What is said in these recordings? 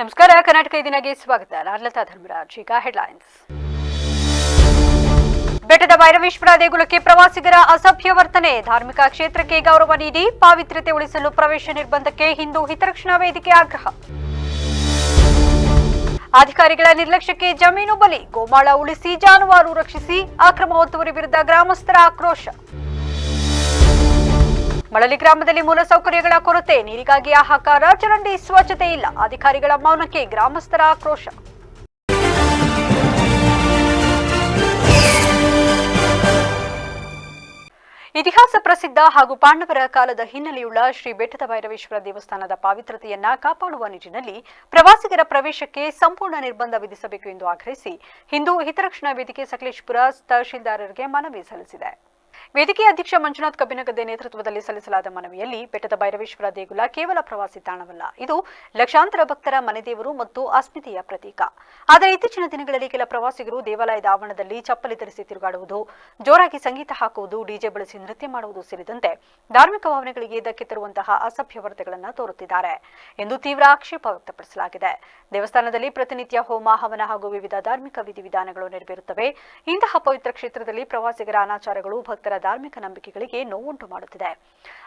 ನಮಸ್ಕಾರ. ಕರ್ನಾಟಕ ದಿನಕ್ಕೆ ಸ್ವಾಗತ. ನಾನು ಲತಾ ಧರ್ಮರಾಜ್. ಈಗ ಹೆಡ್ಲೈನ್ಸ್. ಬೆಟ್ಟದ ಭೈರವೇಶ್ವರ ದೇಗುಲಕ್ಕೆ ಪ್ರವಾಸಿಗರ ಅಸಭ್ಯ ವರ್ತನೆ. ಧಾರ್ಮಿಕ ಕ್ಷೇತ್ರಕ್ಕೆ ಗೌರವ ನೀಡಿ ಪಾವಿತ್ರ್ಯತೆ ಉಳಿಸಲು ಪ್ರವೇಶ ನಿರ್ಬಂಧಕ್ಕೆ ಹಿಂದೂ ಹಿತರಕ್ಷಣಾ ವೇದಿಕೆ ಆಗ್ರಹ. ಅಧಿಕಾರಿಗಳ ನಿರ್ಲಕ್ಷ್ಯಕ್ಕೆ ಜಮೀನು ಬಲಿ. ಗೋಮಾಳ ಉಳಿಸಿ ಜಾನುವಾರು ರಕ್ಷಿಸಿ ಅಕ್ರಮ ಒತ್ತುವರಿ ವಿರುದ್ಧ ಗ್ರಾಮಸ್ಥರ ಆಕ್ರೋಶ. ಮಳಲಿ ಗ್ರಾಮದಲ್ಲಿ ಮೂಲಸೌಕರ್ಯಗಳ ಕೊರತೆ, ನೀರಿಗಾಗಿ ಹಾಹಾಕಾರ, ಚರಂಡಿ ಸ್ವಚ್ಛತೆ ಇಲ್ಲ. ಅಧಿಕಾರಿಗಳ ಮೌನಕ್ಕೆ ಗ್ರಾಮಸ್ಥರ ಆಕ್ರೋಶ. ಇತಿಹಾಸ ಪ್ರಸಿದ್ಧ ಹಾಗೂ ಪಾಂಡವರ ಕಾಲದ ಹಿನ್ನೆಲೆಯುಳ್ಳ ಶ್ರೀ ಬೆಟ್ಟದ ಭೈರವೇಶ್ವರ ದೇವಸ್ಥಾನದ ಪಾವಿತ್ರತೆಯನ್ನ ಕಾಪಾಡುವ ನಿಟ್ಟಿನಲ್ಲಿ ಪ್ರವಾಸಿಗರ ಪ್ರವೇಶಕ್ಕೆ ಸಂಪೂರ್ಣ ನಿರ್ಬಂಧ ವಿಧಿಸಬೇಕು ಎಂದು ಆಗ್ರಹಿಸಿ ಹಿಂದೂ ಹಿತರಕ್ಷಣಾ ವೇದಿಕೆ ಸಕಲೇಶಪುರ ತಹಶೀಲ್ದಾರರಿಗೆ ಮನವಿ ಸಲ್ಲಿಸಿದೆ. ವೇದಿಕೆ ಅಧ್ಯಕ್ಷ ಮಂಜುನಾಥ್ ಕಬ್ಬಿನಗದ್ದೆ ನೇತೃತ್ವದಲ್ಲಿ ಸಲ್ಲಿಸಲಾದ ಮನವಿಯಲ್ಲಿ ಬೆಟ್ಟದ ಭೈರವೇಶ್ವರ ದೇಗುಲ ಕೇವಲ ಪ್ರವಾಸಿ ತಾಣವಲ್ಲ, ಇದು ಲಕ್ಷಾಂತರ ಭಕ್ತರ ಮನೆದೇವರು ಮತ್ತು ಅಸ್ಮಿತೆಯ ಪ್ರತೀಕ. ಆದರೆ ಇತ್ತೀಚಿನ ದಿನಗಳಲ್ಲಿ ಕೆಲ ಪ್ರವಾಸಿಗರು ದೇವಾಲಯದ ಆವರಣದಲ್ಲಿ ಚಪ್ಪಲಿ ಧರಿಸಿ ತಿರುಗಾಡುವುದು, ಜೋರಾಗಿ ಸಂಗೀತ ಹಾಕುವುದು, ಡಿಜೆ ಬಳಸಿ ನೃತ್ಯ ಮಾಡುವುದು ಸೇರಿದಂತೆ ಧಾರ್ಮಿಕ ಭಾವನೆಗಳಿಗೆ ಧಕ್ಕೆ ತರುವಂತಹ ಅಸಭ್ಯ ವರ್ತನೆಗಳನ್ನು ತೋರುತ್ತಿದ್ದಾರೆ ಎಂದು ತೀವ್ರ ಆಕ್ಷೇಪ ವ್ಯಕ್ತಪಡಿಸಲಾಗಿದೆ. ದೇವಸ್ಥಾನದಲ್ಲಿ ಪ್ರತಿನಿತ್ಯ ಹೋಮ, ಹವನ ಹಾಗೂ ವಿವಿಧ ಧಾರ್ಮಿಕ ವಿಧಿವಿಧಾನಗಳು ನೆರವೇರುತ್ತವೆ. ಇಂತಹ ಪವಿತ್ರ ಕ್ಷೇತ್ರದಲ್ಲಿ ಪ್ರವಾಸಿಗರ ಅನಾಚಾರಗಳು ಭಕ್ತರ ಧಾರ್ಮಿಕ ನಂಬಿಕೆಗಳಿಗೆ ನೋವುಂಟು ಮಾಡುತ್ತಿದೆ.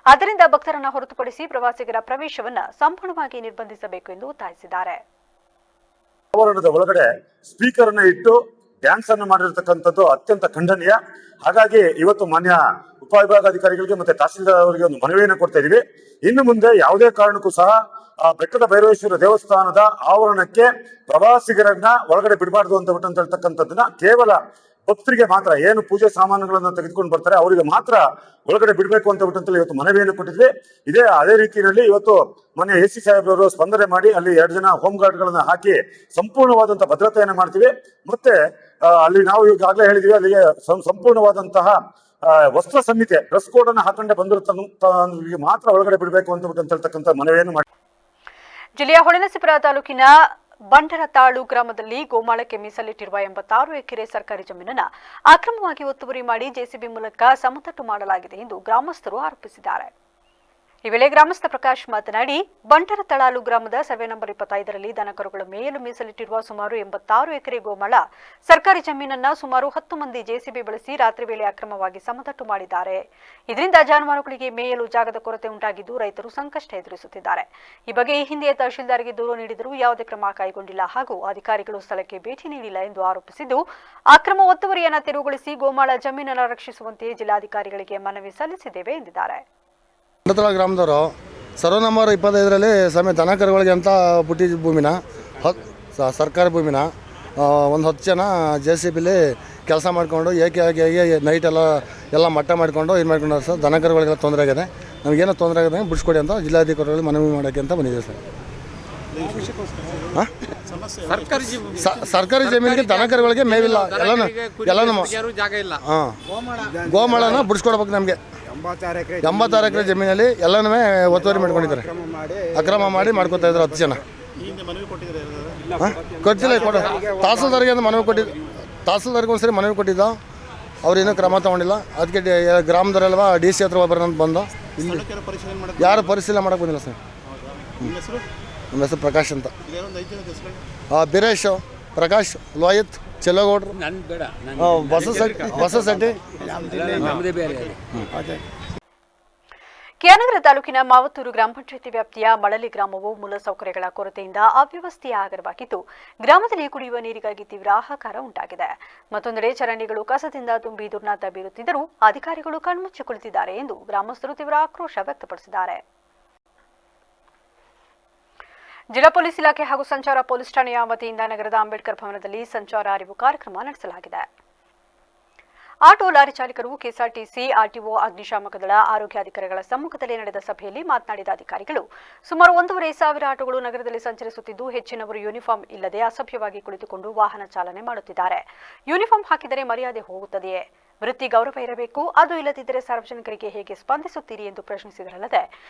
ಆದ್ದರಿಂದ ಭಕ್ತರನ್ನ ಹೊರತುಪಡಿಸಿ ಪ್ರವಾಸಿಗರ ಪ್ರವೇಶವನ್ನು ಸಂಪೂರ್ಣವಾಗಿ ನಿರ್ಬಂಧಿಸಬೇಕು ಎಂದು ಒತ್ತಾಯಿಸಿದ್ದಾರೆ. ಆವರಣದ ಒಳಗಡೆ ಸ್ಪೀಕರ್ ಅನ್ನು ಇಟ್ಟು ಡ್ಯಾನ್ಸ್ ಅನ್ನು ಮಾಡಿರತಕ್ಕಂಥದ್ದು ಅತ್ಯಂತ ಖಂಡನೀಯ. ಹಾಗಾಗಿ ಇವತ್ತು ಮಾನ್ಯ ಉಪವಿಭಾಗಾಧಿಕಾರಿಗಳಿಗೆ ಮತ್ತೆ ತಹಸೀಲ್ದಾರ್ ಅವರಿಗೆ ಒಂದು ಮನವಿಯನ್ನು ಕೊಡ್ತಾ ಇದೀವಿ. ಇನ್ನು ಮುಂದೆ ಯಾವುದೇ ಕಾರಣಕ್ಕೂ ಸಹ ಬೆಟ್ಟದ ಭೈರವೇಶ್ವರ ದೇವಸ್ಥಾನದ ಆವರಣಕ್ಕೆ ಪ್ರವಾಸಿಗರನ್ನ ಒಳಗಡೆ ಬಿಡಬಾರ್ದು ಅಂತ ಹೇಳ್ತಕ್ಕಂಥದ್ದನ್ನ ಕೇವಲ ಭಕ್ತರಿಗೆ ಮಾತ್ರ, ಏನು ಪೂಜೆ ಸಾಮಾನುಗಳನ್ನ ತೆಗೆದುಕೊಂಡು ಬರ್ತಾರೆ ಅವರಿಗೆ ಮಾತ್ರ ಒಳಗಡೆ ಬಿಡಬೇಕು ಅಂತ ಇವತ್ತು ಮನವಿಯನ್ನು ಕೊಟ್ಟಿದ್ವಿ. ಅದೇ ರೀತಿಯಲ್ಲಿ ಇವತ್ತು ಮೊನ್ನೆ ಎಸಿ ಸಾಹೇಬ್ರವರು ಸ್ಪಂದನೆ ಮಾಡಿ ಅಲ್ಲಿ 2 ಜನ ಹೋಮ್ ಗಾರ್ಡ್ ಗಳನ್ನ ಹಾಕಿ ಸಂಪೂರ್ಣವಾದಂತಹ ಭದ್ರತೆಯನ್ನು ಮಾಡ್ತೀವಿ. ಮತ್ತೆ ಅಲ್ಲಿ ನಾವು ಈಗಾಗಲೇ ಹೇಳಿದ್ವಿ, ಅಲ್ಲಿಗೆ ಸಂಪೂರ್ಣವಾದಂತಹ ವಸ್ತ್ರ ಸಂಹಿತೆ, ಡ್ರೆಸ್ ಕೋಡ್ ಅನ್ನು ಹಾಕೊಂಡೆ ಬಂದಿರತಕ್ಕಂಥ ಮಾತ್ರ ಒಳಗಡೆ ಬಿಡಬೇಕು ಅಂತ ಹೇಳ್ತಕ್ಕಂಥ ಮನವಿಯನ್ನು ಮಾಡಿ. ಜಿಲ್ಲೆಯ ಹೊಳೆನರಸೀಪುರ ತಾಲೂಕಿನ ಬಂಡರತಾಳು ಗ್ರಾಮದಲ್ಲಿ ಗೋಮಾಳಕ್ಕೆ ಮೀಸಲಿಟ್ಟಿರುವ 86 ಎಕರೆ ಸರ್ಕಾರಿ ಜಮೀನನ್ನು ಅಕ್ರಮವಾಗಿ ಒತ್ತುವರಿ ಮಾಡಿ ಜೆಸಿಬಿ ಮೂಲಕ ಸಮತಟ್ಟು ಮಾಡಲಾಗಿದೆ ಎಂದು ಗ್ರಾಮಸ್ಥರು ಆರೋಪಿಸಿದ್ದಾರೆ. ಈ ವೇಳೆ ಗ್ರಾಮಸ್ಥ ಪ್ರಕಾಶ್ ಮಾತನಾಡಿ, ಬಂಟರತಳಾಲು ಗ್ರಾಮದ ಸರ್ವೆ ನಂಬರ್ 25ರಲ್ಲಿ ದನಕರುಗಳು ಮೇಯಲು ಮೀಸಲಿಟ್ಟಿರುವ ಸುಮಾರು 86 ಎಕರೆ ಗೋಮಾಳ ಸರ್ಕಾರಿ ಜಮೀನನ್ನ ಸುಮಾರು 10 ಮಂದಿ ಜೆಸಿಬಿ ಬಳಸಿ ರಾತ್ರಿ ವೇಳೆ ಅಕ್ರಮವಾಗಿ ಸಮತಟ್ಟು ಮಾಡಿದ್ದಾರೆ. ಇದರಿಂದ ಜಾನುವಾರುಗಳಿಗೆ ಮೇಯಲು ಜಾಗದ ಕೊರತೆ ಉಂಟಾಗಿದ್ದು ರೈತರು ಸಂಕಷ್ಟ ಎದುರಿಸುತ್ತಿದ್ದಾರೆ. ಈ ಬಗ್ಗೆ ಈ ಹಿಂದೆ ತಹಶೀಲ್ದಾರ್ಗೆ ದೂರು ನೀಡಿದರೂ ಯಾವುದೇ ಕ್ರಮ ಕೈಗೊಂಡಿಲ್ಲ ಹಾಗೂ ಅಧಿಕಾರಿಗಳು ಸ್ಥಳಕ್ಕೆ ಭೇಟಿ ನೀಡಿಲ್ಲ ಎಂದು ಆರೋಪಿಸಿದ್ದು, ಅಕ್ರಮ ಒತ್ತುವರಿಯನ್ನು ತೆರವುಗೊಳಿಸಿ ಗೋಮಾಳ ಜಮೀನನ್ನು ರಕ್ಷಿಸುವಂತೆ ಜಿಲ್ಲಾಧಿಕಾರಿಗಳಿಗೆ ಮನವಿ ಸಲ್ಲಿಸಿದ್ದೇವೆ ಎಂದಿದ್ದಾರೆ. ಬಂಡರತಾಳ ಗ್ರಾಮದವರು ಸರ್ವೆ ನಂಬರ್ 25ರಲ್ಲಿ ಸಮೇತ ದನಕರುಗಳಿಗೆ ಅಂತ ಬಿಟ್ಟಿದ್ದ ಭೂಮಿನ, ಸರ್ಕಾರಿ ಭೂಮಿನ ಒಂದು 10 ಜನ ಜೆಸಿಬಿಲಿ ಕೆಲಸ ಮಾಡಿಕೊಂಡು ಏಕಾಗಿ ನೈಟ್ ಎಲ್ಲ ಮಟ್ಟ ಮಾಡಿಕೊಂಡು ಇದು ಮಾಡ್ಕೊಂಡ್ರೆ ಸರ್. ದನಕರುಗಳಿಗೆಲ್ಲ ತೊಂದರೆ ಆಗಿದೆ, ನಮಗೇನೋ ತೊಂದರೆ ಆಗಿದೆ ಬಿಡಿಸ್ಕೊಡಿ ಅಂತ ಜಿಲ್ಲಾಧಿಕಾರಿಗಳು ಮನವಿ ಮಾಡೋಕ್ಕೆ ಅಂತ ಬಂದಿದೆ ಸರ್. ಸರ್ಕಾರಿ ಜಮೀನಿಗೆ ದನಕರುಗಳಿಗೆ ಮೇವಿಲ್ಲ, ಎಲ್ಲನೂ ಗೋಮಾಳನ ಬಿಡಿಸ್ಕೊಡ್ಬೇಕು. ನಮಗೆ 86 ಎಕರೆ ಜಮೀನಲ್ಲಿ ಎಲ್ಲನೂ ಒತ್ತುವರಿ ಮಾಡ್ಕೊಂಡಿದ್ದಾರೆ, ಅಕ್ರಮ ಮಾಡಿ ಮಾಡ್ಕೊತಾ ಇದ್ದಾರೆ 10 ಜನ. ಕೊಟ್ಟಿಲ್ಲ, ತಹಸೀಲ್ದಾರ್ಗೆ ಅಂತ ಮನವಿ ಕೊಟ್ಟಿದ್ದು, ತಹಸೀಲ್ದಾರ್ಗೆ ಒಂದ್ಸರಿ ಮನವಿ ಕೊಟ್ಟಿದ್ದ, ಅವ್ರೇನೂ ಕ್ರಮ ತೊಗೊಂಡಿಲ್ಲ. ಅದಕ್ಕೆ ಗ್ರಾಮದವರೆಲ್ವ DC ಹತ್ರ ಬರೋಣ ಬಂದು ಇಲ್ಲಿ ಯಾರು ಪರಿಶೀಲನೆ ಮಾಡೋಕೆ ಬಂದಿಲ್ಲ ಸರ್. ನಮ್ಮ ಹೆಸರು ಪ್ರಕಾಶ್ ಅಂತ. ಬಿರೇಶ್, ಪ್ರಕಾಶ್, ಲೋಹಿತ್, ಚೆಲ್ಲಗೌಡ್ರು, ಬಸಸಟ್ಟಿ. ಕೆನಗರ ತಾಲೂಕಿನ ಮಾವತ್ತೂರು ಗ್ರಾಮ ಪಂಚಾಯಿತಿ ವ್ಯಾಪ್ತಿಯ ಮಳಲಿ ಗ್ರಾಮವು ಮೂಲಸೌಕರ್ಯಗಳ ಕೊರತೆಯಿಂದ ಅವ್ಯವಸ್ಥೆಯ ಆಗರವಾಗಿದ್ದು, ಗ್ರಾಮದಲ್ಲಿ ಕುಡಿಯುವ ನೀರಿಗಾಗಿ ತೀವ್ರ ಹಾಹಾಕಾರ ಉಂಟಾಗಿದೆ. ಮತ್ತೊಂದೆಡೆ ಚರಂಡಿಗಳು ಕಸದಿಂದ ತುಂಬಿ ದುರ್ನಾತ ಬೀರುತ್ತಿದ್ದರೂ ಅಧಿಕಾರಿಗಳು ಕಣ್ಮುಚ್ಚಿ ಕುಳಿತಿದ್ದಾರೆ ಎಂದು ಗ್ರಾಮಸ್ಥರು ತೀವ್ರ ಆಕ್ರೋಶ ವ್ಯಕ್ತಪಡಿಸಿದ್ದಾರೆ. ಜಿಲ್ಲಾ ಪೊಲೀಸ್ ಇಲಾಖೆ ಹಾಗೂ ಸಂಚಾರ ಪೊಲೀಸ್ ಠಾಣೆಯ ವತಿಯಿಂದ ನಗರದ ಅಂಬೇಡ್ಕರ್ ಭವನದಲ್ಲಿ ಸಂಚಾರ ಅರಿವು ಕಾರ್ಯಕ್ರಮ ನಡೆಸಲಾಗಿದೆ. ಆಟೋ ಲಾರಿ ಚಾಲಕರು, ಕೆಎಸ್ಆರ್ಟಿಸಿ, ಆರ್ಟಿಒ, ಅಗ್ನಿಶಾಮಕ ದಳ, ಆರೋಗ್ಯಾಧಿಕಾರಿಗಳ ಸಮ್ಮುಖದಲ್ಲಿ ನಡೆದ ಸಭೆಯಲ್ಲಿ ಮಾತನಾಡಿದ ಅಧಿಕಾರಿಗಳು, ಸುಮಾರು 1,500 ಆಟೋಗಳು ನಗರದಲ್ಲಿ ಸಂಚರಿಸುತ್ತಿದ್ದು, ಹೆಚ್ಚಿನವರು ಯೂನಿಫಾರ್ಮ್ ಇಲ್ಲದೆ ಅಸಭ್ಯವಾಗಿ ಕುಳಿತುಕೊಂಡು ವಾಹನ ಚಾಲನೆ ಮಾಡುತ್ತಿದ್ದಾರೆ. ಯೂನಿಫಾರ್ಮ್ ಹಾಕಿದರೆ ಮರ್ಯಾದೆ ಹೋಗುತ್ತದೆಯೇ? ವೃತ್ತಿ ಗೌರವ ಇರಬೇಕು, ಅದು ಇಲ್ಲದಿದ್ದರೆ ಸಾರ್ವಜನಿಕರಿಗೆ ಹೇಗೆ ಸ್ಪಂದಿಸುತ್ತೀರಿ ಎಂದು ಪ್ರಶ್ನಿಸಿದರಲ್ಲದೆ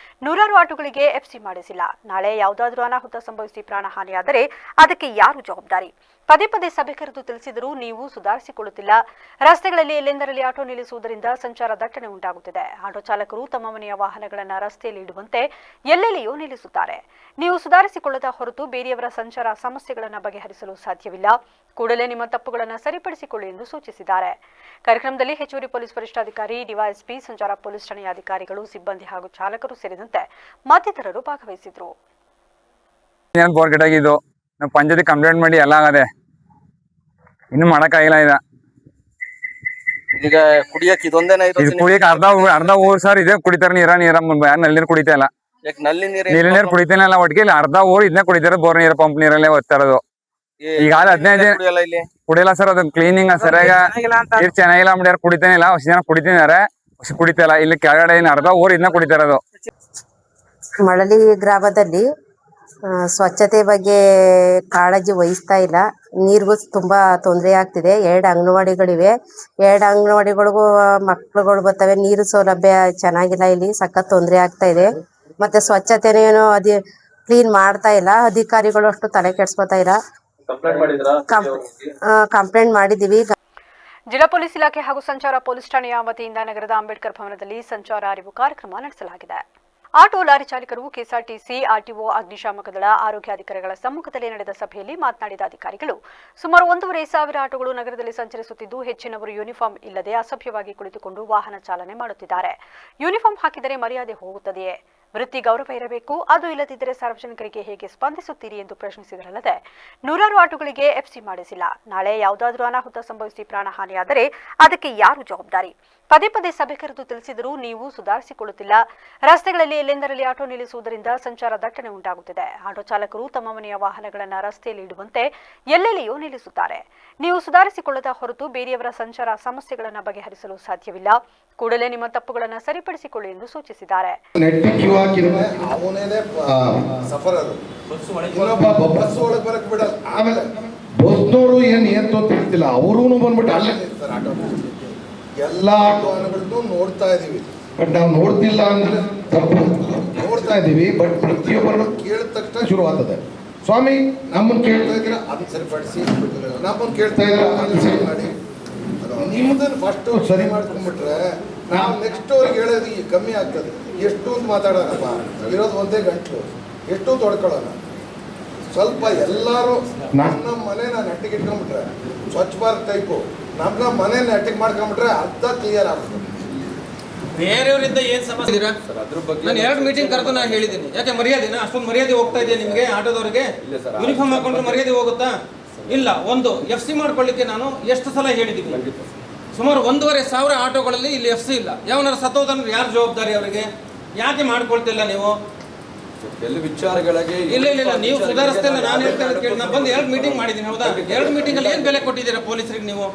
ನೂರಾರು ಆಟೋಗಳಿಗೆ ಎಫ್ಸಿ ಮಾಡಿಸಿಲ್ಲ. ನಾಳೆ ಯಾವುದಾದ್ರೂ ಅನಾಹುತ ಸಂಭವಿಸಿ ಪ್ರಾಣಹಾನಿಯಾದರೆ ಅದಕ್ಕೆ ಯಾರು ಜವಾಬ್ದಾರಿ? ಪದೇ ಪದೇ ಸಭೆ ಕರೆದು ತಿಳಿಸಿದರೂ ನೀವು ಸುಧಾರಿಸಿಕೊಳ್ಳುತ್ತಿಲ್ಲ. ರಸ್ತೆಗಳಲ್ಲಿ ಎಲ್ಲೆಂದರಲ್ಲಿ ಆಟೋ ನಿಲ್ಲಿಸುವುದರಿಂದ ಸಂಚಾರ ದಟ್ಟಣೆ ಉಂಟಾಗುತ್ತಿದೆ. ಆಟೋ ಚಾಲಕರು ತಮ್ಮ ಮನೆಯ ವಾಹನಗಳನ್ನು ರಸ್ತೆಯಲ್ಲಿ ಇಡುವಂತೆ ಎಲ್ಲೆಲ್ಲಿಯೂ ನಿಲ್ಲಿಸುತ್ತಾರೆ. ನೀವು ಸುಧಾರಿಸಿಕೊಳ್ಳದ ಹೊರತು ಬೇರೆಯವರ ಸಂಚಾರ ಸಮಸ್ಯೆಗಳನ್ನು ಬಗೆಹರಿಸಲು ಸಾಧ್ಯವಿಲ್ಲ. ಕೂಡಲೇ ನಿಮ್ಮ ತಪ್ಪುಗಳನ್ನು ಸರಿಪಡಿಸಿಕೊಳ್ಳಿ ಎಂದು ಸೂಚಿಸಿದ್ದಾರೆ. ಕಾರ್ಯಕ್ರಮದಲ್ಲಿ ಹೆಚ್ಚುವರಿ ಪೊಲೀಸ್ ವರಿಷ್ಠಾಧಿಕಾರಿ, ಡಿವೈಎಸ್ಪಿ, ಸಂಚಾರ ಪೊಲೀಸ್ ಠಾಣೆಯ ಅಧಿಕಾರಿಗಳು, ಸಿಬ್ಬಂದಿ ಹಾಗೂ ಚಾಲಕರು ಸೇರಿದಂತೆ ಮತ್ತಿತರರು ಭಾಗವಹಿಸಿದರು. ಪಂಚಾಯತಿ ಕಂಪ್ಲೇಂಟ್ ಮಾಡಿ ಎಲ್ಲ ಆಗದೆ, ಇನ್ನು ಮಾಡಕ್ಕಾಗಿಲ್ಲ. ಈಗ ಕುಡಿಯಕ್ ಇದೊಂದೇನ ಕುಡಿಯಕ್ ಅರ್ಧ ಊರ್ ಸರ್ ಇದೆ ಕುಡಿತಾರ ನೀರ ನಲ್ಲಿ ನೀರು ಕುಡಿತಾ ಇಲ್ಲ. ನಲ್ಲಿ ನೀರು ಕುಡಿತೇನೆ ಇಲ್ಲ. ಒಟ್ಟಿಗೆ ಇಲ್ಲಿ ಅರ್ಧ ಊರ್ ಇದನ್ನೇ ಕುಡಿತಾರೆ. ಬೋರ್ ನೀರು, ಪಂಪ್ ನೀರಲ್ಲೇ ಓದ್ತಾ ಇರೋದು. ಈಗ 15 ಕುಡಿಯಲ್ಲ ಸರ್. ಅದು ಕ್ಲೀನಿಂಗ್ ಸರಿಯಾಗ ಚೆನ್ನಾಗಿಲ್ಲ ಮಾಡ್ಯಾರ. ಕುಡಿತೇನೆ ಇಲ್ಲ. ಅಷ್ಟು ಜನ ಕುಡಿತಿದ್ದಾರೆ, ಅಷ್ಟು ಕುಡಿತಾ ಇಲ್ಲ. ಇಲ್ಲಿ ಕೆಳಗಡೆ ಅರ್ಧ ಊರ್ ಇದನ್ನ ಕುಡಿತಾ ಇರೋದು. ಮಳಲಿ ಗ್ರಾಮದಲ್ಲಿ ಸ್ವಚ್ಛತೆ ಬಗ್ಗೆ ಕಾಳಜಿ ವಹಿಸ್ತಾ ಇಲ್ಲ. ನೀರಿಗೂ ತುಂಬಾ ತೊಂದರೆ ಆಗ್ತಿದೆ. 2 ಅಂಗನವಾಡಿಗಳಿವೆ. 2 ಅಂಗನವಾಡಿಗಳಿಗೂ ಮಕ್ಳುಗಳು ಬರ್ತವೆ. ನೀರು ಸೌಲಭ್ಯ ಚೆನ್ನಾಗಿಲ್ಲ. ಇಲ್ಲಿ ಸಖತ್ ತೊಂದರೆ ಆಗ್ತಾ ಇದೆ. ಮತ್ತೆ ಸ್ವಚ್ಛತೆನೇನು ಕ್ಲೀನ್ ಮಾಡ್ತಾ ಇಲ್ಲ. ಅಧಿಕಾರಿಗಳು ಅಷ್ಟು ತಲೆ ಕೆಡ್ಸ್ಕೊತಾ ಇಲ್ಲ. ಕಂಪ್ಲೇಂಟ್ ಮಾಡಿದೀವಿ. ಜಿಲ್ಲಾ ಪೊಲೀಸ್ ಇಲಾಖೆ ಹಾಗೂ ಸಂಚಾರ ಪೊಲೀಸ್ ಠಾಣೆಯ ವತಿಯಿಂದ ನಗರದ ಅಂಬೇಡ್ಕರ್ ಭವನದಲ್ಲಿ ಸಂಚಾರ ಅರಿವು ಕಾರ್ಯಕ್ರಮ ನಡೆಸಲಾಗಿದೆ. ಆಟೋ ಲಾರಿ ಚಾಲಕರು, ಕೆಎಸ್ಆರ್ಟಿಸಿ, ಆರ್ಟಿಒ, ಅಗ್ನಿಶಾಮಕ ದಳ, ಆರೋಗ್ಯಾಧಿಕಾರಿಗಳ ಸಮ್ಮುಖದಲ್ಲಿ ನಡೆದ ಸಭೆಯಲ್ಲಿ ಮಾತನಾಡಿದ ಅಧಿಕಾರಿಗಳು, ಸುಮಾರು 1,500 ಆಟೋಗಳು ನಗರದಲ್ಲಿ ಸಂಚರಿಸುತ್ತಿದ್ದು ಹೆಚ್ಚಿನವರು ಯೂನಿಫಾರ್ಮ್ ಇಲ್ಲದೆ ಅಸಭ್ಯವಾಗಿ ಕುಳಿತುಕೊಂಡು ವಾಹನ ಚಾಲನೆ ಮಾಡುತ್ತಿದ್ದಾರೆ. ಯೂನಿಫಾರ್ಮ್ ಹಾಕಿದರೆ ಮರ್ಯಾದೆ ಹೋಗುತ್ತದೆಯೇ? ವೃತ್ತಿ ಗೌರವ ಇರಬೇಕು, ಅದು ಇಲ್ಲದಿದ್ದರೆ ಸಾರ್ವಜನಿಕರಿಗೆ ಹೇಗೆ ಸ್ಪಂದಿಸುತ್ತೀರಿ ಎಂದು ಪ್ರಶ್ನಿಸಿದರಲ್ಲದೆ ನೂರಾರು ಆಟೋಗಳಿಗೆ ಎಫ್ಸಿ ಮಾಡಿಸಿಲ್ಲ. ನಾಳೆ ಯಾವುದಾದ್ರೂ ಅನಾಹುತ ಸಂಭವಿಸಿ ಪ್ರಾಣಹಾನಿಯಾದರೆ ಅದಕ್ಕೆ ಯಾರು ಜವಾಬ್ದಾರಿ? ಪದೇ ಪದೇ ಸಭೆ ಕರೆದು ತಿಳಿಸಿದರೂ ನೀವು ಸುಧಾರಿಸಿಕೊಳ್ಳುತ್ತಿಲ್ಲ. ರಸ್ತೆಗಳಲ್ಲಿ ಎಲ್ಲೆಂದರಲ್ಲಿ ಆಟೋ ನಿಲ್ಲಿಸುವುದರಿಂದ ಸಂಚಾರ ದಟ್ಟಣೆ ಉಂಟಾಗುತ್ತಿದೆ. ಆಟೋ ಚಾಲಕರು ತಮ್ಮ ಮನೆಯ ವಾಹನಗಳನ್ನು ರಸ್ತೆಯಲ್ಲಿ ಇಡುವಂತೆ ಎಲ್ಲೆಲ್ಲಿಯೂ ನಿಲ್ಲಿಸುತ್ತಾರೆ. ನೀವು ಸುಧಾರಿಸಿಕೊಳ್ಳದ ಹೊರತು ಬೇರೆಯವರ ಸಂಚಾರ ಸಮಸ್ಯೆಗಳನ್ನು ಬಗೆಹರಿಸಲು ಸಾಧ್ಯವಿಲ್ಲ. ಕೂಡಲೇ ನಿಮ್ಮ ತಪ್ಪುಗಳನ್ನು ಸರಿಪಡಿಸಿಕೊಳ್ಳಿ ಎಂದು ಸೂಚಿಸಿದ್ದಾರೆ. ಬಸ್ನವರು ಏನ್ ಗೊತ್ತಿಲ್ಲ, ಅವರೂ ಬಂದ್ಬಿಟ್ಟು ಅಲ್ಲೇ ಎಲ್ಲ ಆಟೋಗಳನ್ನು ನೋಡ್ತಾ ಇದೀವಿ. ಬಟ್ ನಾವು ನೋಡ್ತಿಲ್ಲ ಅಂದ್ರೆ ತಪ್ಪು. ನೋಡ್ತಾ ಇದೀವಿ, ಬಟ್ ಪ್ರತಿಯೊಬ್ಬರನ್ನು ಕೇಳಿದ ತಕ್ಷಣ ಶುರು ಆಗ್ತದೆ. ಸ್ವಾಮಿ ನಮ್ಮನ್ನು ಕೇಳ್ತಾ ಇದ್ದೀರಾ, ಅದನ್ನ ಸರಿಪಡಿಸಿ. ನಮ್ಮನ್ನು ಕೇಳ್ತಾ ಇದ್ದೀರಾ, ಅದನ್ನ ಸರಿ ಮಾಡಿ. ನಿಮ್ಮದನ್ನು ಫಸ್ಟ್ ಸರಿ ಮಾಡ್ಕೊಂಡ್ಬಿಟ್ರೆ ನಾವು ನೆಕ್ಸ್ಟ್ ಅವ್ರಿಗೆ ಹೇಳೋದು ಕಮ್ಮಿ ಆಗ್ತದೆ. ಎಷ್ಟೊಂದು ಮಾತಾಡೋಣಪ್ಪ, ಇರೋದು ಒಂದೇ ಗಂಟು, ಎಷ್ಟೊಂದು ತೊಡ್ಕೊಳ್ಳೋಣ. ಸ್ವಲ್ಪ ಎಲ್ಲರೂ ನಮ್ಮ ಮನೇನ ನೆಟ್ಟಿಗೆ ಇಟ್ಕೊಂಡ್ಬಿಟ್ರೆ, ಸ್ವಚ್ಛ ಭಾರತ್ ಟೈಪು ನಮ್ಮ ಮನೆ ನೆಟ್ಟಿಗೆ ಮಾಡ್ಕೊಂಡ್ಬಿಟ್ರೆ ಅರ್ಧ ಕ್ಲಿಯರ್ ಆಗುತ್ತೆ. ಬೇರೆಯವರಿಂದ ಏನ್ ಸಮಸ್ಯೆ ಇದ್ದೀರಾ? ನಾನು 2 ಮೀಟಿಂಗ್ ಕರೆದು ನಾನು ಹೇಳಿದ್ದೀನಿ. ಯಾಕೆ ಮರ್ಯಾದೆನಾ? ಅಷ್ಟೊಂದು ಮರ್ಯಾದೆ ಹೋಗ್ತಾ ಇದೆ ನಿಮಗೆ? ಆಟೋದವರಿಗೆ ಯೂನಿಫಾರ್ಮ್ ಹಾಕೊಂಡ್ರೆ ಮರ್ಯಾದೆ ಹೋಗುತ್ತಾ? ಇಲ್ಲ. ಒಂದು FC ಮಾಡ್ಕೊಳ್ಳಿಕ್ಕೆ ನಾನು ಎಷ್ಟು ಸಲ ಹೇಳಿದ್ದೀನಿ. ಸುಮಾರು 1,500 ಆಟೋಗಳಲ್ಲಿ ಇಲ್ಲಿ FC ಇಲ್ಲ. ಯಾವನಾರು ಸತ್ತೋದನ್ನ ಯಾರು ಜವಾಬ್ದಾರಿ ಅವರಿಗೆ? ಯಾಕೆ ಮಾಡ್ಕೊಳ್ತಿಲ್ಲ ನೀವು? ವಿಚಾರಗಳಿಗೆ ಇಲ್ಲ ನೀವು ಸುಧಾರಿಸ್ತಿಲ್ಲ. ನಾನು ಹೇಳ್ತೇನೆ ಕೇಳಿ. ನಾನು ಬಂದು 2 ಮೀಟಿಂಗ್ ಮಾಡಿದ್ದೀನಿ. ಹೌದಾ? 2 ಮೀಟಿಂಗಲ್ಲಿ ಏನು ಬೆಲೆ ಕೊಟ್ಟಿದ್ದೀರಾ ಪೊಲೀಸರಿಗೆ? ನೀವು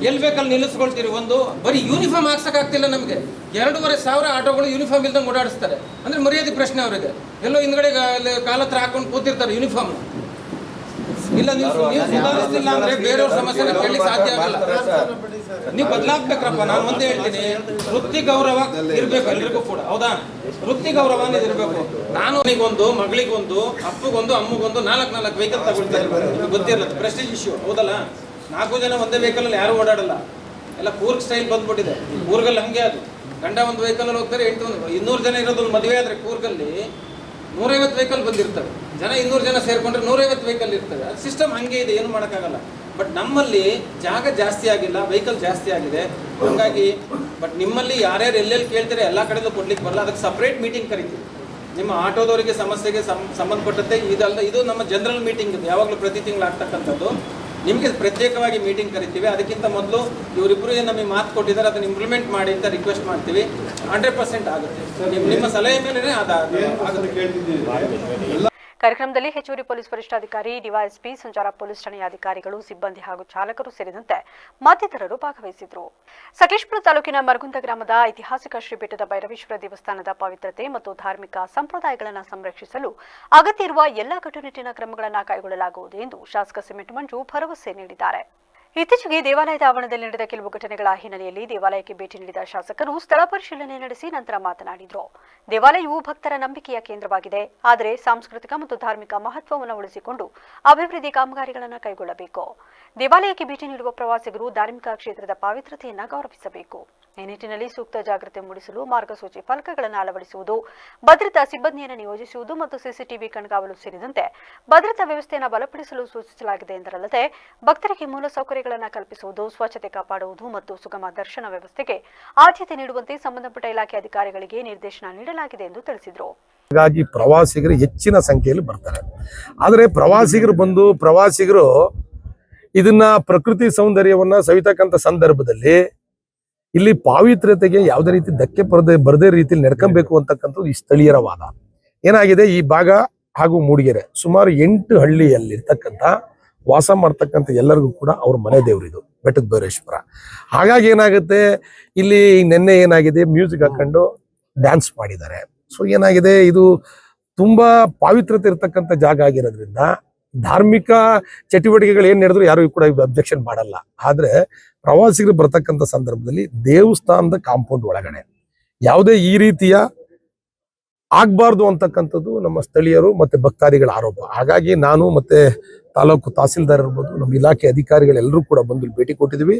ಎಲ್ಲಿ ಬೇಕಲ್ಲಿ ನಿಲ್ಲಿಸ್ಕೊಳ್ತೀರಿ. ಒಂದು ಬರೀ ಯೂನಿಫಾರ್ಮ್ ಹಾಕ್ಸಕ್ಕಾಗ್ತಿಲ್ಲ ನಮಗೆ. 2,500 ಆಟೋಗಳು ಯೂನಿಫಾರ್ಮ್ ಇಲ್ದಂಗೆ ಓಡಾಡಿಸ್ತಾರೆ. ಅಂದ್ರೆ ಮರ್ಯಾದೆ ಪ್ರಶ್ನೆ ಅವರಿಗೆ. ಎಲ್ಲೋ ಹಿಂದ್ಗಡೆ ಕಾಲ ಹತ್ರ ಹಾಕೊಂಡು ಕೂತಿರ್ತಾರೆ ಯೂನಿಫಾರ್ಮ್. ಇಲ್ಲ, ನೀವು ಸುಧಾರಿಸ್ತಿಲ್ಲ ಅಂದ್ರೆ ಬೇರೆಯವ್ರ ಸಮಸ್ಯೆನ ಕೇಳಲಿಕ್ಕೆ ಸಾಧ್ಯ ಆಗಲ್ಲ. ನೀವು ಬದಲಾಗ್ಬೇಕ್ರಪ್ಪ. ನಾನು ಒಂದೇ ಹೇಳ್ತೀನಿ, ವೃತ್ತಿ ಗೌರವ ಇರ್ಬೇಕು ಎಲ್ರಿಗೂ ಕೂಡ. ಹೌದಾ? ವೃತ್ತಿ ಗೌರವ ಅನ್ನೋದು ಇರಬೇಕು. ನಾನು ನಿಗೊಂದು, ಮಗಳಿಗೊಂದು, ಅಪ್ಪಗೊಂದು, ಅಮ್ಮಗೊಂದು 4 ವೆಹಿಕಲ್ ತಗೊಳ್ತಾರೆ. ಗೊತ್ತಿರಲ್ಲ, ಪ್ರೆಸ್ಟೀಜ್ ಇಶ್ಯೂ. ಹೌದಲ್ಲ? 4 ಜನ ಒಂದೇ ವೆಹಿಕಲ್ ಅಲ್ಲಿ ಯಾರು ಓಡಾಡಲ್ಲ. ಎಲ್ಲ ಕೂರ್ಗ್ ಸ್ಟೈಲ್ ಬಂದ್ಬಿಟ್ಟಿದೆ. ಕೂರ್ಗಲ್ಲಿ ಹಂಗೆ ಅದು. ಗಂಡ ಒಂದು ವೆಹಿಕಲ್ ಅಲ್ಲಿ ಹೋಗ್ತಾರೆ, 200 ಜನ ಇರೋದೊಂದು ಮದುವೆ ಆದ್ರೆ ಕೂರ್ಗಲ್ಲಿ 150 ವೆಹಿಕಲ್ ಬಂದಿರ್ತವೆ. ಜನ 200 ಜನ ಸೇರ್ಕೊಂಡ್ರೆ 150 ವೆಹಿಕಲ್ ಇರ್ತವೆ. ಅದು ಸಿಸ್ಟಮ್ ಹಂಗೆ ಇದೆ, ಏನು ಮಾಡೋಕ್ಕಾಗಲ್ಲ. ಬಟ್ ನಮ್ಮಲ್ಲಿ ಜಾಗ ಜಾಸ್ತಿ ಆಗಿಲ್ಲ, ವೆಹಿಕಲ್ ಜಾಸ್ತಿ ಆಗಿದೆ. ಹಾಗಾಗಿ ಬಟ್ ನಿಮ್ಮಲ್ಲಿ ಯಾರ್ಯಾರು ಎಲ್ಲೆಲ್ಲಿ ಕೇಳ್ತಾರೆ ಎಲ್ಲ ಕಡೆದು ಕೊಡ್ಲಿಕ್ಕೆ ಬರಲ್ಲ. ಅದಕ್ಕೆ ಸಪ್ರೇಟ್ ಮೀಟಿಂಗ್ ಕರಿತೀವಿ. ನಿಮ್ಮ ಆಟೋದವರಿಗೆ ಸಮಸ್ಯೆಗೆ ಸಂಬಂಧಪಟ್ಟಂತೆ ಇದಲ್ಲ, ಇದು ನಮ್ಮ ಜನರಲ್ ಮೀಟಿಂಗ್. ಇದು ಯಾವಾಗಲೂ ಪ್ರತಿ ತಿಂಗಳು ಆಗ್ತಕ್ಕಂಥದ್ದು. ನಿಮಗೆ ಪ್ರತ್ಯೇಕವಾಗಿ ಮೀಟಿಂಗ್ ಕರಿತೀವಿ. ಅದಕ್ಕಿಂತ ಮೊದಲು ಇವರಿಬ್ಬರು ಏನು ನಮಗೆ ಮಾತು ಕೊಟ್ಟಿದ್ದಾರೆ ಅದನ್ನು ಇಂಪ್ಲಿಮೆಂಟ್ ಮಾಡಿ ಅಂತ ರಿಕ್ವೆಸ್ಟ್ ಮಾಡ್ತೀವಿ. 100% ಆಗುತ್ತೆ. ನಿಮ್ಮ ಸಲಹೆ ಮೇಲೆ ಆಗುತ್ತೆ. ಕಾರ್ಯಕ್ರಮದಲ್ಲಿ ಹೆಚ್ಚುವರಿ ಪೊಲೀಸ್ ವರಿಷ್ಠಾಧಿಕಾರಿ, ಡಿವೈಎಸ್ಪಿ, ಸಂಚಾರ ಪೊಲೀಸ್ ಠಾಣೆಯ ಅಧಿಕಾರಿಗಳು, ಸಿಬ್ಬಂದಿ ಹಾಗೂ ಚಾಲಕರು ಸೇರಿದಂತೆ ಮತ್ತಿತರರು ಭಾಗವಹಿಸಿದರು. ಸಕಲೇಶಪುರ ತಾಲೂಕಿನ ಮರಗುಂದ ಗ್ರಾಮದ ಐತಿಹಾಸಿಕ ಶ್ರೀ ಬೆಟ್ಟದ ಭೈರವೇಶ್ವರ ದೇವಸ್ಥಾನದ ಪವಿತ್ರತೆ ಮತ್ತು ಧಾರ್ಮಿಕ ಸಂಪ್ರದಾಯಗಳನ್ನು ಸಂರಕ್ಷಿಸಲು ಅಗತ್ಯ ಇರುವ ಎಲ್ಲಾ ಕಟ್ಟುನಿಟ್ಟಿನ ಕ್ರಮಗಳನ್ನು ಕೈಗೊಳ್ಳಲಾಗುವುದು ಎಂದು ಶಾಸಕ ಸಿಮೆಂಟ್ ಮಂಜು ಭರವಸೆ ನೀಡಿದ್ದಾರೆ. ಇತ್ತೀಚೆಗೆ ದೇವಾಲಯದ ಆವರಣದಲ್ಲಿ ನಡೆದ ಕೆಲವು ಘಟನೆಗಳ ಹಿನ್ನೆಲೆಯಲ್ಲಿ ದೇವಾಲಯಕ್ಕೆ ಭೇಟಿ ನೀಡಿದ ಶಾಸಕರು ಸ್ಥಳ ಪರಿಶೀಲನೆ ನಡೆಸಿ ನಂತರ ಮಾತನಾಡಿದರು. ದೇವಾಲಯವು ಭಕ್ತರ ನಂಬಿಕೆಯ ಕೇಂದ್ರವಾಗಿದೆ. ಆದರೆ ಸಾಂಸ್ಕೃತಿಕ ಮತ್ತು ಧಾರ್ಮಿಕ ಮಹತ್ವವನ್ನು ಉಳಿಸಿಕೊಂಡು ಅಭಿವೃದ್ಧಿ ಕಾಮಗಾರಿಗಳನ್ನು ಕೈಗೊಳ್ಳಬೇಕು. ದೇವಾಲಯಕ್ಕೆ ಭೇಟಿ ನೀಡುವ ಪ್ರವಾಸಿಗರು ಧಾರ್ಮಿಕ ಕ್ಷೇತ್ರದ ಪಾವಿತ್ರತೆಯನ್ನು ಗೌರವಿಸಬೇಕು. ಈ ನಿಟ್ಟಿನಲ್ಲಿ ಸೂಕ್ತ ಜಾಗೃತಿ ಮೂಡಿಸಲು ಮಾರ್ಗಸೂಚಿ ಫಲಕಗಳನ್ನು ಅಳವಡಿಸುವುದು, ಭದ್ರತಾ ಸಿಬ್ಬಂದಿಯನ್ನು ನಿಯೋಜಿಸುವುದು ಮತ್ತು ಸಿಸಿಟಿವಿ ಕಣ್ಗಾವಲು ಸೇರಿದಂತೆ ಭದ್ರತಾ ವ್ಯವಸ್ಥೆಯನ್ನು ಬಲಪಡಿಸಲು ಸೂಚಿಸಲಾಗಿದೆ ಎಂದರಲ್ಲದೆ ಭಕ್ತರಿಗೆ ಮೂಲಸೌಕರ್ಯಗಳನ್ನು ಕಲ್ಪಿಸುವುದು, ಸ್ವಚ್ಛತೆ ಕಾಪಾಡುವುದು ಮತ್ತು ಸುಗಮ ದರ್ಶನ ವ್ಯವಸ್ಥೆಗೆ ಆದ್ಯತೆ ನೀಡುವಂತೆ ಸಂಬಂಧಪಟ್ಟ ಇಲಾಖೆ ಅಧಿಕಾರಿಗಳಿಗೆ ನಿರ್ದೇಶನ ನೀಡಲಾಗಿದೆ ಎಂದು ತಿಳಿಸಿದರು. ಹಾಗಾಗಿ ಪ್ರವಾಸಿಗರು ಹೆಚ್ಚಿನ ಸಂಖ್ಯೆಯಲ್ಲಿ ಬರ್ತಾರೆ. ಆದರೆ ಪ್ರವಾಸಿಗರು ಇದನ್ನ ಪ್ರಕೃತಿ ಸೌಂದರ್ಯವನ್ನ ಸವಿತಕ್ಕಂಥ ಸಂದರ್ಭದಲ್ಲಿ ಇಲ್ಲಿ ಪಾವಿತ್ರತೆಗೆ ಯಾವುದೇ ರೀತಿ ಧಕ್ಕೆ ಬರದೇ ರೀತಿಯಲ್ಲಿ ನಡ್ಕೊಬೇಕು ಅಂತಕ್ಕಂಥದ್ದು ಈ ಸ್ಥಳೀಯರ ವಾದ. ಏನಾಗಿದೆ, ಈ ಭಾಗ ಹಾಗೂ ಮೂಡಿಗೆರೆ ಸುಮಾರು 8 ಹಳ್ಳಿಯಲ್ಲಿರ್ತಕ್ಕಂಥ ವಾಸ ಮಾಡ್ತಕ್ಕಂಥ ಎಲ್ಲರಿಗೂ ಕೂಡ ಅವ್ರ ಮನೆ ದೇವರಿದು ಬೆಟ್ಟದ ಭೈರೇಶ್ವರ. ಹಾಗಾಗಿ ಏನಾಗುತ್ತೆ, ಇಲ್ಲಿ ನಿನ್ನೆ ಏನಾಗಿದೆ, ಮ್ಯೂಸಿಕ್ ಹಾಕೊಂಡು ಡ್ಯಾನ್ಸ್ ಮಾಡಿದ್ದಾರೆ. ಸೊ ಏನಾಗಿದೆ, ಇದು ತುಂಬಾ ಪಾವಿತ್ರತೆ ಇರ್ತಕ್ಕಂಥ ಜಾಗ ಆಗಿರೋದ್ರಿಂದ ಧಾರ್ಮಿಕ ಚಟುವಟಿಕೆಗಳು ಏನ್ ನಡೆದ್ರು ಯಾರು ಕೂಡ ಅಬ್ಜೆಕ್ಷನ್ ಮಾಡಲ್ಲ. ಆದ್ರೆ ಪ್ರವಾಸಿಗರು ಬರ್ತಕ್ಕಂಥ ಸಂದರ್ಭದಲ್ಲಿ ದೇವಸ್ಥಾನದ ಕಾಂಪೌಂಡ್ ಒಳಗಡೆ ಯಾವುದೇ ಈ ರೀತಿಯ ಆಗ್ಬಾರ್ದು ಅಂತಕ್ಕಂಥದ್ದು ನಮ್ಮ ಸ್ಥಳೀಯರು ಮತ್ತೆ ಭಕ್ತಾದಿಗಳ ಆರೋಪ. ಹಾಗಾಗಿ ನಾನು ಮತ್ತೆ ತಾಲೂಕು ತಹಸೀಲ್ದಾರ್ ಇರ್ಬೋದು, ನಮ್ಮ ಇಲಾಖೆ ಅಧಿಕಾರಿಗಳೆಲ್ಲರೂ ಕೂಡ ಬಂದು ಭೇಟಿ ಕೊಟ್ಟಿದ್ವಿ.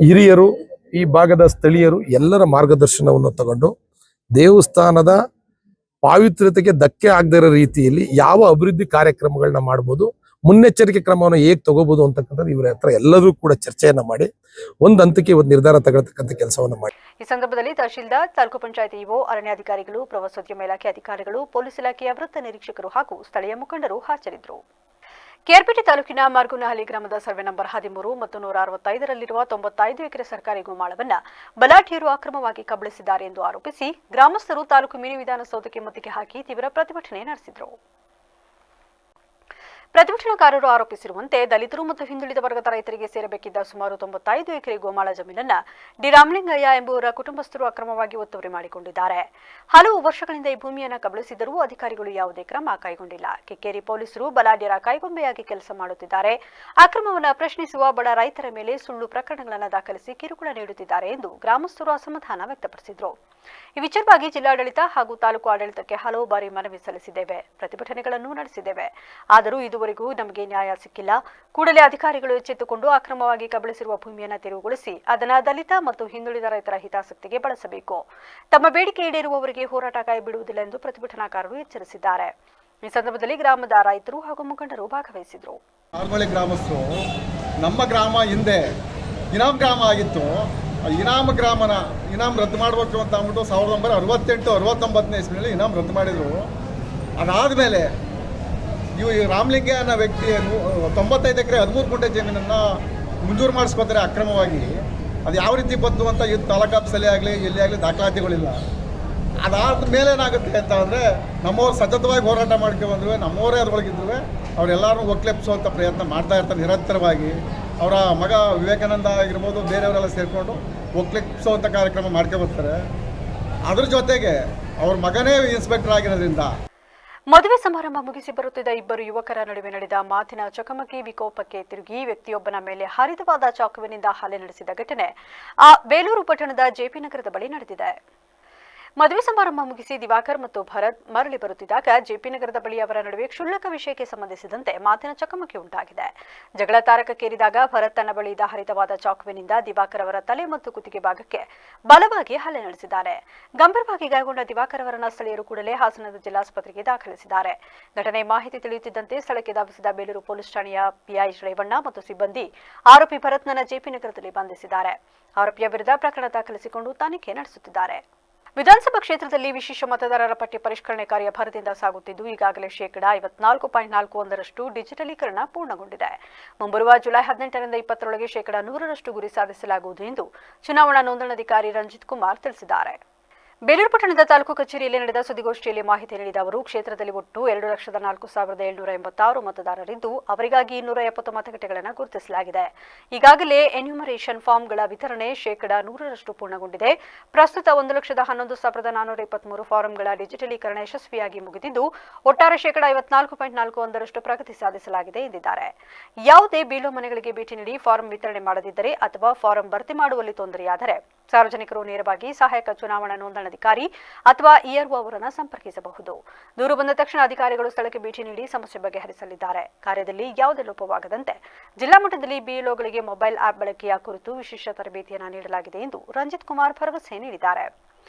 ಹಿರಿಯರು, ಈ ಭಾಗದ ಸ್ಥಳೀಯರು ಎಲ್ಲರ ಮಾರ್ಗದರ್ಶನವನ್ನು ತಗೊಂಡು ದೇವಸ್ಥಾನದ ಪಾವಿತ್ರತೆಗೆ ಧಕ್ಕೆ ಆಗದೇ ಇರೋ ರೀತಿಯಲ್ಲಿ ಯಾವ ಅಭಿವೃದ್ಧಿ ಕಾರ್ಯಕ್ರಮಗಳನ್ನ ಮಾಡ್ಬೋದು, ಮುನ್ನೆಚ್ಚರಿಕೆ ಕ್ರಮವನ್ನು ಹೇಗೆ ತಗೋಬಹುದು ಅಂತಕ್ಕಂಥದ್ದು ಇವರ ಹತ್ರ ಎಲ್ಲರೂ ಕೂಡ ಚರ್ಚೆಯನ್ನ ಮಾಡಿ ಒಂದು ಹಂತಕ್ಕೆ ಒಂದು ನಿರ್ಧಾರ ತಗೊಳ್ತಕ್ಕಂಥ ಕೆಲಸವನ್ನು ಮಾಡಿ. ಈ ಸಂದರ್ಭದಲ್ಲಿ ತಹಶೀಲ್ದಾರ್, ತಾಲೂಕು ಪಂಚಾಯತ್ ಇಒ, ಅರಣ್ಯಾಧಿಕಾರಿಗಳು, ಪ್ರವಾಸೋದ್ಯಮ ಇಲಾಖೆ ಅಧಿಕಾರಿಗಳು, ಪೊಲೀಸ್ ಇಲಾಖೆಯ ವೃತ್ತ ನಿರೀಕ್ಷಕರು ಹಾಗೂ ಸ್ಥಳೀಯ ಮುಖಂಡರು ಹಾಜರಿದ್ದರು. ಕೆಆರ್ಪೇಟೆ ತಾಲೂಕಿನ ಮಾರ್ಗುನಹಳ್ಳಿ ಗ್ರಾಮದ ಸರ್ವೆ ನಂಬರ್ 13 ಮತ್ತು 165ರಲ್ಲಿರುವ 95 ಎಕರೆ ಸರ್ಕಾರಿ ಗೋಮಾಳವನ್ನು ಬಲಾಢ್ಯರು ಅಕ್ರಮವಾಗಿ ಕಬಳಿಸಿದ್ದಾರೆ ಎಂದು ಆರೋಪಿಸಿ ಗ್ರಾಮಸ್ಥರು ತಾಲೂಕು ಮಿನಿ ವಿಧಾನಸೌಧಕ್ಕೆ ಮುತ್ತಿಗೆ ಹಾಕಿ ತೀವ್ರ ಪ್ರತಿಭಟನೆ ನಡೆಸಿದರು. ಪ್ರತಿಭಟನಾಕಾರರು ಆರೋಪಿಸಿರುವಂತೆ ದಲಿತರು ಮತ್ತು ಹಿಂದುಳಿದ ವರ್ಗದ ರೈತರಿಗೆ ಸೇರಬೇಕಿದ್ದ ಸುಮಾರು 95 ಎಕರೆ ಗೋಮಾಳ ಜಮೀನನ್ನ ಡಿ ರಾಮಲಿಂಗಯ್ಯ ಎಂಬುವರ ಕುಟುಂಬಸ್ಥರು ಅಕ್ರಮವಾಗಿ ಒತ್ತುವರಿ ಮಾಡಿಕೊಂಡಿದ್ದಾರೆ. ಹಲವು ವರ್ಷಗಳಿಂದ ಈ ಭೂಮಿಯನ್ನು ಕಬಳಿಸಿದರೂ ಅಧಿಕಾರಿಗಳು ಯಾವುದೇ ಕ್ರಮ ಕೈಗೊಂಡಿಲ್ಲ. ಕಿಕ್ಕೇರಿ ಪೊಲೀಸರು ಬಲಾಢ್ಯರ ಕೈಗೊಂಬೆಯಾಗಿ ಕೆಲಸ ಮಾಡುತ್ತಿದ್ದಾರೆ. ಅಕ್ರಮವನ್ನು ಪ್ರಶ್ನಿಸುವ ಬಡ ರೈತರ ಮೇಲೆ ಸುಳ್ಳು ಪ್ರಕರಣಗಳನ್ನು ದಾಖಲಿಸಿ ಕಿರುಕುಳ ನೀಡುತ್ತಿದ್ದಾರೆ ಎಂದು ಗ್ರಾಮಸ್ಥರು ಅಸಮಾಧಾನ ವ್ಯಕ್ತಪಡಿಸಿದರು. ಈ ವಿಚಾರವಾಗಿ ಜಿಲ್ಲಾಡಳಿತ ಹಾಗೂ ತಾಲೂಕು ಆಡಳಿತಕ್ಕೆ ಹಲವು ಬಾರಿ ಮನವಿ ಸಲ್ಲಿಸಿದ್ದೇವೆ, ಪ್ರತಿಭಟನೆಗಳನ್ನು ನಡೆಸಿದ್ದೇವೆ. ಆದರೂ ಇದುವರೆಗೂ ನಮಗೆ ನ್ಯಾಯ ಸಿಕ್ಕಿಲ್ಲ. ಕೂಡಲೇ ಅಧಿಕಾರಿಗಳು ಎಚ್ಚೆತ್ತುಕೊಂಡು ಅಕ್ರಮವಾಗಿ ಕಬಳಿಸಿರುವ ಭೂಮಿಯನ್ನು ತೆರವುಗೊಳಿಸಿ ಅದನ್ನು ದಲಿತ ಮತ್ತು ಹಿಂದುಳಿದ ರೈತರ ಹಿತಾಸಕ್ತಿಗೆ ಬಳಸಬೇಕು. ತಮ್ಮ ಬೇಡಿಕೆ ಈಡೇರುವವರೆಗೆ ಹೋರಾಟ ಕೈಬಿಡುವುದಿಲ್ಲ ಎಂದು ಪ್ರತಿಭಟನಾಕಾರರು ಎಚ್ಚರಿಸಿದ್ದಾರೆ. ಈ ಸಂದರ್ಭದಲ್ಲಿ ಗ್ರಾಮದ ರೈತರು ಹಾಗೂ ಮುಖಂಡರು ಭಾಗವಹಿಸಿದರು. ಗ್ರಾಮಸ್ಥರು, ನಮ್ಮ ಗ್ರಾಮ ಹಿಂದೆ ಇನಾಮ್ ಗ್ರಾಮ ಆಗಿತ್ತು. ಇನಾಮ್ ರದ್ದು ಮಾಡಬೇಕು ಅಂತ ಅಂದ್ಬಿಟ್ಟು 1968-69ನೇ ಇಸ್ವಿನಲ್ಲಿ ಇನಾಮ್ ರದ್ದು ಮಾಡಿದರು. ಅದಾದಮೇಲೆ ಇವು ರಾಮಲಿಂಗ ಅನ್ನೋ ವ್ಯಕ್ತಿ 95 ಎಕರೆ 13 ಗುಂಟೆ ಜಮೀನನ್ನು ಮಂಜೂರು ಮಾಡಿಸ್ಕೊತಾರೆ ಅಕ್ರಮವಾಗಿ. ಅದು ಯಾವ ರೀತಿ ಬಂತು ಅಂತ ಇದು ತಾಲೂಕು ಆಫೀಸಲ್ಲಿ ಆಗಲಿ ಎಲ್ಲಿ ಆಗಲಿ ದಾಖಲಾತಿಗಳಿಲ್ಲ. ಅದಾದ ಮೇಲೆ ಏನಾಗುತ್ತೆ ಅಂತ ಅಂದರೆ ನಮ್ಮವ್ರು ಸತತವಾಗಿ ಹೋರಾಟ ಮಾಡ್ಕೊಂಡ್ಬಂದ್ರು, ನಮ್ಮವರೇ ಅದ್ರೊಳಗಿದ್ರು ಅವರೆಲ್ಲರೂ ಒಕ್ಲೆಪ್ಸೋಂಥ ಪ್ರಯತ್ನ ಮಾಡ್ತಾ ಇರ್ತಾರೆ ನಿರಂತರವಾಗಿ. ಅವರ ಮಗ ವಿವೇಕಾನಂದ ಆಗಿರ್ಬೋದು, ಬೇರೆಯವರೆಲ್ಲ ಸೇರಿಕೊಂಡು ಒಕ್ಲೆಪ್ಸೋಂಥ ಕಾರ್ಯಕ್ರಮ ಮಾಡ್ಕೊಬರ್ತಾರೆ. ಅದ್ರ ಜೊತೆಗೆ ಅವ್ರ ಮಗನೇ ಇನ್ಸ್ಪೆಕ್ಟರ್ ಆಗಿರೋದ್ರಿಂದ ಮದುವೆ ಸಮಾರಂಭ ಮುಗಿಸಿ ಬರುತ್ತಿದ್ದ ಇಬ್ಬರು ಯುವಕರ ನಡುವೆ ನಡೆದ ಮಾತಿನ ಚಕಮಕಿ ವಿಕೋಪಕ್ಕೆ ತಿರುಗಿ ವ್ಯಕ್ತಿಯೊಬ್ಬನ ಮೇಲೆ ಹರಿತವಾದ ಚಾಕುವಿನಿಂದ ಹಲ್ಲೆ ನಡೆಸಿದ ಘಟನೆ ಬೇಲೂರು ಪಟ್ಟಣದ ಜೆಪಿ ನಗರದ ಬಳಿ ನಡೆದಿದೆ. ಮದುವೆ ಸಮಾರಂಭ ಮುಗಿಸಿ ದಿವಾಕರ್ ಮತ್ತು ಭರತ್ ಮರಳಿ ಬರುತ್ತಿದ್ದಾಗ ಜೆಪಿ ನಗರದ ಬಳಿ ಅವರ ನಡುವೆ ಕ್ಷುಲ್ಲಕ ವಿಷಯಕ್ಕೆ ಸಂಬಂಧಿಸಿದಂತೆ ಮಾತಿನ ಚಕಮಕಿ ಉಂಟಾಗಿದೆ. ಜಗಳ ತಾರಕಕ್ಕೇರಿದಾಗ ಭರತ್ ತನ್ನ ಬಳಿ ಇದ್ದ ಹರಿತವಾದ ಚಾಕುವಿನಿಂದ ದಿವಾಕರ್ ಅವರ ತಲೆ ಮತ್ತು ಕುತ್ತಿಗೆ ಭಾಗಕ್ಕೆ ಬಲವಾಗಿ ಹಲ್ಲೆ ನಡೆಸಿದ್ದಾರೆ. ಗಂಭೀರವಾಗಿ ಗಾಯಗೊಂಡ ದಿವಾಕರ್ ಅವರನ್ನ ಸ್ಥಳೀಯರು ಕೂಡಲೇ ಹಾಸನದ ಜಿಲ್ಲಾಸ್ಪತ್ರೆಗೆ ದಾಖಲಿಸಿದ್ದಾರೆ. ಘಟನೆ ಮಾಹಿತಿ ತಿಳಿಯುತ್ತಿದ್ದಂತೆ ಸ್ಥಳಕ್ಕೆ ಧಾವಿಸಿದ ಬೇಲೂರು ಪೊಲೀಸ್ ಠಾಣೆಯ ಪಿಐ ರೇವಣ್ಣ ಮತ್ತು ಸಿಬ್ಬಂದಿ ಆರೋಪಿ ಭರತ್ನನ್ನ ಜೆಪಿ ನಗರದಲ್ಲಿ ಬಂಧಿಸಿದ್ದಾರೆ. ಆರೋಪಿಯ ವಿರುದ್ಧ ಪ್ರಕರಣ ದಾಖಲಿಸಿಕೊಂಡು ತನಿಖೆ ನಡೆಸುತ್ತಿದ್ದಾರೆ. ವಿಧಾನಸಭಾ ಕ್ಷೇತ್ರದಲ್ಲಿ ವಿಶೇಷ ಮತದಾರರ ಪಟ್ಟಿ ಪರಿಷ್ಕರಣೆ ಕಾರ್ಯ ಭರದಿಂದ ಸಾಗುತ್ತಿದ್ದು ಈಗಾಗಲೇ 54.41% ಡಿಜಿಟಲೀಕರಣ ಪೂರ್ಣಗೊಂಡಿದೆ. ಮುಂಬರುವ ಜುಲೈ 18ರಿಂದ 20ರೊಳಗೆ 100% ಗುರಿ ಸಾಧಿಸಲಾಗುವುದು ಎಂದು ಚುನಾವಣಾ ನೋಂದಣಾಧಿಕಾರಿ ರಂಜಿತ್ ಕುಮಾರ್ ತಿಳಿಸಿದ್ದಾರೆ. ಬೇಲೂರು ಪಟ್ಟಣದ ತಾಲೂಕು ಕಚೇರಿಯಲ್ಲಿ ನಡೆದ ಸುದ್ದಿಗೋಷ್ಠಿಯಲ್ಲಿ ಮಾಹಿತಿ ನೀಡಿದ ಅವರು, ಕ್ಷೇತ್ರದಲ್ಲಿ ಒಟ್ಟು 2,04,786 ಮತದಾರರಿದ್ದು, ಅವರಿಗಾಗಿ 270 ಮತಗಟ್ಟೆಗಳನ್ನು ಗುರುತಿಸಲಾಗಿದೆ. ಈಗಾಗಲೇ ಎನ್ಯುಮರೇಷನ್ ಫಾರ್ಮ್ಗಳ ವಿತರಣೆ 100% ಪೂರ್ಣಗೊಂಡಿದೆ. ಪ್ರಸ್ತುತ 1,11,423 ಫಾರಂಗಳ ಡಿಜಿಟಲೀಕರಣ ಯಶಸ್ವಿಯಾಗಿ ಮುಗಿದಿದ್ದು, ಒಟ್ಟಾರೆ 54.41% ಪ್ರಗತಿ ಸಾಧಿಸಲಾಗಿದೆ ಎಂದಿದ್ದಾರೆ. ಯಾವುದೇ ಬೀಳೋ ಮನೆಗಳಿಗೆ ಭೇಟಿ ನೀಡಿ ಫಾರಂ ವಿತರಣೆ ಮಾಡದಿದ್ದರೆ ಅಥವಾ ಫಾರಂ ಭರ್ತಿ ಮಾಡುವಲ್ಲಿ ತೊಂದರೆಯಾದರೆ ಸಾರ್ವಜನಿಕರು ನೇರವಾಗಿ ಸಹಾಯಕ ಚುನಾವಣಾ ನೋಂದಣಾಧಿಕಾರಿ ಅಥವಾ ಇಆರ್ಒ ಅವರನ್ನು ಸಂಪರ್ಕಿಸಬಹುದು. ದೂರು ಬಂದ ತಕ್ಷಣ ಅಧಿಕಾರಿಗಳು ಸ್ಥಳಕ್ಕೆ ಭೇಟಿ ನೀಡಿ ಸಮಸ್ಯೆ ಬಗೆಹರಿಸಲಿದ್ದಾರೆ. ಕಾರ್ಯದಲ್ಲಿ ಯಾವುದೇ ಲೋಪವಾಗದಂತೆ ಜಿಲ್ಲಾ ಮಟ್ಟದಲ್ಲಿ ಬಿಎಲ್ಒಗಳಿಗೆ ಮೊಬೈಲ್ ಆಪ್ ಬಳಕೆಯ ಕುರಿತು ವಿಶೇಷ ತರಬೇತಿಯನ್ನು ನೀಡಲಾಗಿದೆ ಎಂದು ರಂಜಿತ್ ಕುಮಾರ್ ಭರವಸೆ ನೀಡಿದ್ದಾರೆ.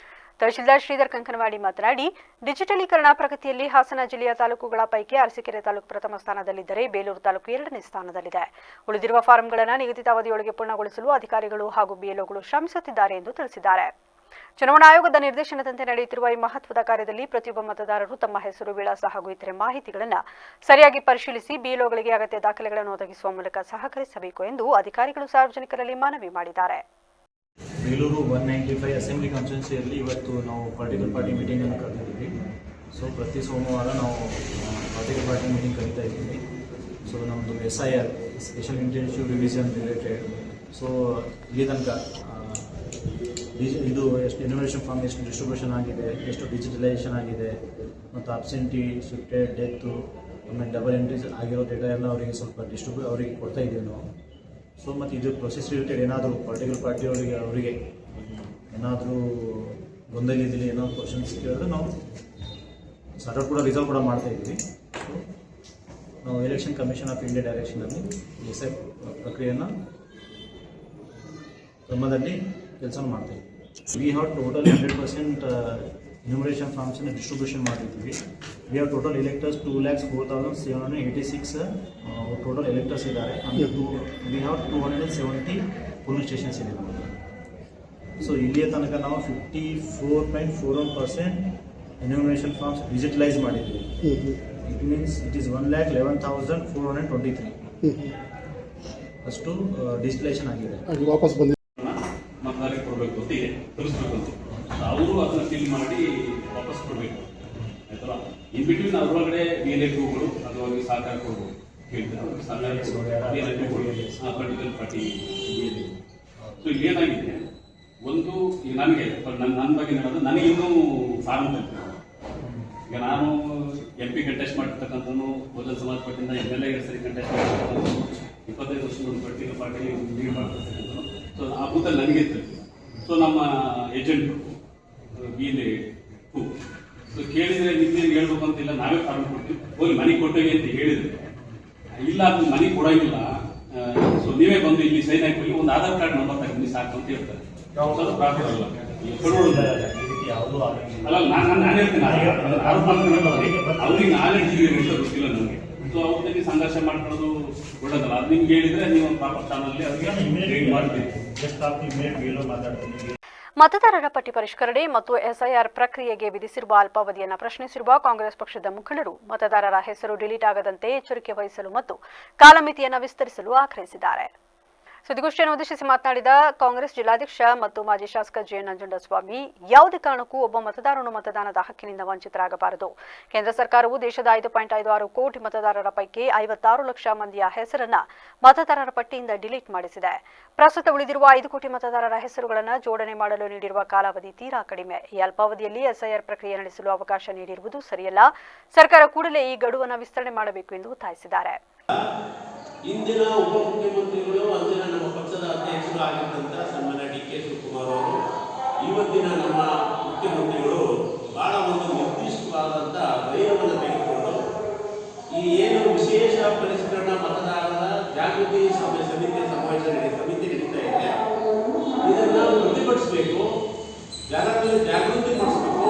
ತಹಶೀಲ್ದಾರ್ ಶ್ರೀಧರ್ ಕಂಕನವಾಡಿ ಮಾತನಾಡಿ, ಡಿಜಿಟಲೀಕರಣ ಪ್ರಗತಿಯಲ್ಲಿ ಹಾಸನ ಜಿಲ್ಲೆಯ ತಾಲೂಕುಗಳ ಪೈಕಿ ಅರಸೀಕೆರೆ ತಾಲೂಕು ಪ್ರಥಮ ಸ್ಥಾನದಲ್ಲಿದ್ದರೆ ಬೇಲೂರು ತಾಲೂಕು 2ನೇ ಸ್ಥಾನದಲ್ಲಿದೆ. ಉಳಿದಿರುವ ಫಾರಂಗಳನ್ನು ನಿಗದಿತ ಅವಧಿಯೊಳಗೆ ಪೂರ್ಣಗೊಳಿಸಲು ಅಧಿಕಾರಿಗಳು ಹಾಗೂ ಬಿಎಲ್ಒಗಳು ಶ್ರಮಿಸುತ್ತಿದ್ದಾರೆ ಎಂದು ತಿಳಿಸಿದ್ದಾರೆ. ಚುನಾವಣಾ ಆಯೋಗದ ನಿರ್ದೇಶನದಂತೆ ನಡೆಯುತ್ತಿರುವ ಈ ಮಹತ್ವದ ಕಾರ್ಯದಲ್ಲಿ ಪ್ರತಿಯೊಬ್ಬ ಮತದಾರರು ತಮ್ಮ ಹೆಸರು, ವಿಳಾಸ ಹಾಗೂ ಇತರೆ ಮಾಹಿತಿಗಳನ್ನು ಸರಿಯಾಗಿ ಪರಿಶೀಲಿಸಿ ಬಿಎಲ್ಒಗಳಿಗೆ ಅಗತ್ಯ ದಾಖಲೆಗಳನ್ನು ಒದಗಿಸುವ ಮೂಲಕ ಸಹಕರಿಸಬೇಕು ಎಂದು ಅಧಿಕಾರಿಗಳು ಸಾರ್ವಜನಿಕರಲ್ಲಿ ಮನವಿ ಮಾಡಿದ್ದಾರೆ. ಬೇಲೂರು 195 ಅಸೆಂಬ್ಲಿ ಕಾನ್ಸ್ಟಿಟ್ಯೂನ್ಸಿಯಲ್ಲಿ ಇವತ್ತು ನಾವು ಪೊಲಿಟಿಕಲ್ ಪಾರ್ಟಿ ಮೀಟಿಂಗನ್ನು ಕರೆದಿದ್ದೀವಿ. ಸೊ ಪ್ರತಿ ಸೋಮವಾರ ನಾವು ಪೊಲಿಟಿಕಲ್ ಪಾರ್ಟಿ ಮೀಟಿಂಗ್ ಕರೀತಾ ಇದ್ದೀವಿ. ಸೊ ನಮ್ಮದು SIR special intensive revision related. So ಇಲ್ಲಿ ತನಕ ಇದು ಎಷ್ಟು ಇನ್ಫಾರ್ಮೇಷನ್ ಫಾರ್ಮ್ ಎಷ್ಟು ಡಿಸ್ಟ್ರಿಬ್ಯೂಷನ್ ಆಗಿದೆ, ಎಷ್ಟು ಡಿಜಿಟಲೈಸೇಷನ್ ಆಗಿದೆ, ಮತ್ತು ಅಬ್ಸೆಂಟಿ, ಶಿಫ್ಟೆಡ್, ಡೆತ್ತು, ಆಮೇಲೆ ಡಬಲ್ ಎಂಟ್ರೀಸ್ ಆಗಿರೋ ಡೇಟಾ ಎಲ್ಲ ಅವರಿಗೆ ಸ್ವಲ್ಪ ಅವರಿಗೆ ಕೊಡ್ತಾ ಇದ್ದೀವಿ ನಾವು. ಸೊ ಮತ್ತು ಇದು ಪ್ರೊಸೆಸ್ ರಿಲೇಟೆಡ್ ಏನಾದರೂ ಪೊಲಿಟಿಕಲ್ ಪಾರ್ಟಿಯವರಿಗೆ ಏನಾದರೂ ಗೊಂದಲ ಇದ್ದಲ್ಲಿ ಏನಾದರೂ ಕ್ವಶನ್ಸ್ ಕೇಳಿದ್ರೆ ನಾವು ಸಾರ್ಟ್ ಕೂಡ ರಿಸಲ್ವ್ ಕೂಡ ಮಾಡ್ತಾಯಿದ್ದೀವಿ. ಸೊ ನಾವು ಎಲೆಕ್ಷನ್ ಕಮಿಷನ್ ಆಫ್ ಇಂಡಿಯಾ ಡೈರೆಕ್ಷನಲ್ಲಿ SI ಪ್ರಕ್ರಿಯೆಯನ್ನು ಕ್ರಮದಲ್ಲಿ ಕೆಲಸ ಮಾಡ್ತಾಯಿದ್ದೀವಿ. ವಿ ಹ್ಯಾವ್ ಟೋಟಲ್ 100% ಎನ್ಯುಮರೇಷನ್ ಫಾರ್ಮ್ಸನ್ನು ಡಿಸ್ಟ್ರಿಬ್ಯೂಷನ್ ಮಾಡಿದ್ದೀವಿ. We have total electors 2,04,786 total electors ಇದ್ದಾರೆ. ವಿ ಹ್ಯಾವ್ 270 ಪೋಲಿಂಗ್ ಸ್ಟೇಷನ್ಸ್ ಇದೆ ನಮಗೆ. ಸೊ ಇಲ್ಲಿಯ ತನಕ ನಾವು 54.41% ಎನ್ಯುಮರೇಷನ್ ಫಾರ್ಮ್ಸ್ ಡಿಜಿಟಲೈಸ್ ಮಾಡಿದ್ದೀವಿ. ಇಟ್ ಮೀನ್ಸ್ ಇಟ್ ಈಸ್ 1,11,423 ಅಷ್ಟು ಡಿಜಿಟಲೈಸೇಷನ್ ಆಗಿದೆ. ವಾಪಸ್ ಬಂದಿದೆ ಮತದಾರರಿಗೆ ಕೊಡಬೇಕು ಅಂತ ಇದೆ, ತರಿಸ್ಬೇಕು ಅಂತ ಅವರು ಅದನ್ನ ಫಿಲ್ ಮಾಡಿ ವಾಪಸ್ ಕೊಡಬೇಕು ಆಯ್ತಲ್ಲ. ಇನ್ ಬಿಟ್ವೀನ್ ಅದರೊಳಗಡೆ BLA2ಗಳು ಅದು ಅವರಿಗೆ ಸಹಕಾರ ಕೊಡ್ಬೋದು ಹೇಳ್ತಾರೆ. ಅವ್ರಿಗೆ ಸಹಕಾರ ಪೊಲಿಟಿಕಲ್ ಪಾರ್ಟಿ BLA. ಸೊ ಇಲ್ಲಿ ಏನಾಗಿದೆ, ಒಂದು ಈಗ ನನಗೆ ನನ್ನ ಬಗ್ಗೆ ಹೇಳೋದು, ನನಗೆ ಇನ್ನೂ ಫಾರ್ಮ್ ತಲುಪಿಲ್ಲ. ಈಗ ನಾನು MP ಕಂಟೆಸ್ಟ್ ಮಾಡಿರ್ತಕ್ಕಂಥದ್ದು, ಬಹುಜನ ಸಮಾಜ ಪಾರ್ಟಿಯಿಂದ MLA ಸರಿ ಕಂಟೆಸ್ಟ್ ಮಾಡಿರ್ತಕ್ಕಂಥದ್ದು, 25 ವರ್ಷದ ಒಂದು ಪೊಲಿಟಿಕಲ್ ಪಾರ್ಟಿ ಲೀಡ್ ಮಾಡ್ತಿರ್ತಕ್ಕಂಥದ್ದು. ಸೊ ಆ ಬೂತಲ್ಲಿ ನನಗೆ ತಲುಪಿಲ್ಲ. ಸೊ ನಮ್ಮ ಏಜೆಂಟು BLA2 ಸೊ ಕೇಳಿದರೆ ನಿಮ್ದೇನು ಹೇಳ್ಬೇಕು ಅಂತಿಲ್ಲ, ನಾವೇ ಫಾರ್ಮ್ ಕೊಡ್ತೀವಿ, ಹೋಗಿ ಮನೆಗೆ ಕೊಟ್ಟೋಗಿ ಅಂತ ಹೇಳಿದ್ರೆ ಇಲ್ಲ, ಅದು ಮನೆಗೆ ಕೊಡೋಂಗಿಲ್ಲ. ಸೊ ನೀವೇ ಬಂದು ಇಲ್ಲಿ ಸೈನ್ ಹಾಕಿ ಒಂದು ಆಧಾರ್ ಕಾರ್ಡ್ ನಂಬರ್ ತಗೊಂಡು ಸಾಕು ಅಂತ ಹೇಳ್ತಾರೆ. ಪ್ರಾಫಿಟ್ ಅಲ್ಲ ಅಲ್ಲ, ನಾನು ಹೇಳ್ತೀನಿ ಅವ್ರಿಗೆ ನಾಲೆಡ್ಜ್ ಗೊತ್ತಿಲ್ಲ ನನಗೆ. ಸೊ ಅವ್ರ ಜೊತೆ ಸಂಘರ್ಷ ಮಾಡ್ಕೊಳ್ಳೋದು ಒಳ್ಳೇದಲ್ಲ. ಅದು ನಿಮ್ಗೆ ಹೇಳಿದ್ರೆ ನೀವು ಪ್ರಾಪರ್ ಚಾನಲ್ ಅವ್ರಿಗೆ ಮಾಡ್ತೀವಿ. ಮತದಾರರ ಪಟ್ಟಿ ಪರಿಷ್ಕರಣೆ ಮತ್ತು SIR ಪ್ರಕ್ರಿಯೆಗೆ ವಿಧಿಸಿರುವ ಅಲ್ಪಾವಧಿಯನ್ನು ಪ್ರಶ್ನಿಸಿರುವ ಕಾಂಗ್ರೆಸ್ ಪಕ್ಷದ ಮುಖಂಡರು ಮತದಾರರ ಹೆಸರು ಡಿಲೀಟ್ ಆಗದಂತೆ ಎಚ್ಚರಿಕೆ ವಹಿಸಲು ಮತ್ತು ಕಾಲಮಿತಿಯನ್ನು ವಿಸ್ತರಿಸಲು ಆಗ್ರಹಿಸಿದ್ದಾರೆ. ಸುದ್ದಿಗೋಷ್ಠಿಯನ್ನು ಉದ್ದೇಶಿಸಿ ಮಾತನಾಡಿದ ಕಾಂಗ್ರೆಸ್ ಜಿಲ್ಲಾಧ್ಯಕ್ಷ ಮತ್ತು ಮಾಜಿ ಶಾಸಕ JN ನಂಜುಂಡಸ್ವಾಮಿ, ಯಾವುದೇ ಕಾರಣಕ್ಕೂ ಒಬ್ಬ ಮತದಾರನು ಮತದಾನದ ಹಕ್ಕಿನಿಂದ ವಂಚಿತರಾಗಬಾರದು. ಕೇಂದ್ರ ಸರ್ಕಾರವು ದೇಶದ 5.56 ಕೋಟಿ ಮತದಾರರ ಪೈಕಿ 56 ಲಕ್ಷ ಮಂದಿಯ ಹೆಸರನ್ನ ಮತದಾರರ ಪಟ್ಟಿಯಿಂದ ಡಿಲೀಟ್ ಮಾಡಿಸಿದೆ. ಪ್ರಸ್ತುತ ಉಳಿದಿರುವ 5 ಕೋಟಿ ಮತದಾರರ ಹೆಸರುಗಳನ್ನು ಜೋಡಣೆ ಮಾಡಲು ನೀಡಿರುವ ಕಾಲಾವಧಿ ತೀರಾ ಕಡಿಮೆ. ಈ ಅಲ್ಪಾವಧಿಯಲ್ಲಿ SIR ಪ್ರಕ್ರಿಯೆ ನಡೆಸಲು ಅವಕಾಶ ನೀಡಿರುವುದು ಸರಿಯಲ್ಲ. ಸರ್ಕಾರ ಕೂಡಲೇ ಈ ಗಡುವನ್ನು ವಿಸ್ತರಣೆ ಮಾಡಬೇಕು ಎಂದು ಒತ್ತಾಯಿಸಿದ್ದಾರೆ. ಇಂದಿನ ಉಪಮುಖ್ಯಮಂತ್ರಿಗಳು, ಅಂದಿನ ನಮ್ಮ ಪಕ್ಷದ ಅಧ್ಯಕ್ಷರು ಆಗಿದ್ದಂಥ ಸನ್ಮಾನ್ಯ DK ಶಿವಕುಮಾರ್ ಅವರು, ಇವತ್ತಿನ ನಮ್ಮ ಮುಖ್ಯಮಂತ್ರಿಗಳು ಬಹಳ ಒಂದು ನಿರ್ದಿಷ್ಟವಾದಂಥ ಧೈರ್ಯವನ್ನು ತೆಗೆದುಕೊಂಡು ಈ ಏನು ವಿಶೇಷ ಪರಿಷ್ಕರಣಾ ಮತದಾರರ ಜಾಗೃತಿ ಸಮಿತಿ ನಡೀತಾ ಇದೆ, ಇದನ್ನು ಪ್ರತಿಭಟಿಸಬೇಕು, ಜನರಲ್ಲಿ ಜಾಗೃತಿ ಮಾಡಿಸಬೇಕು.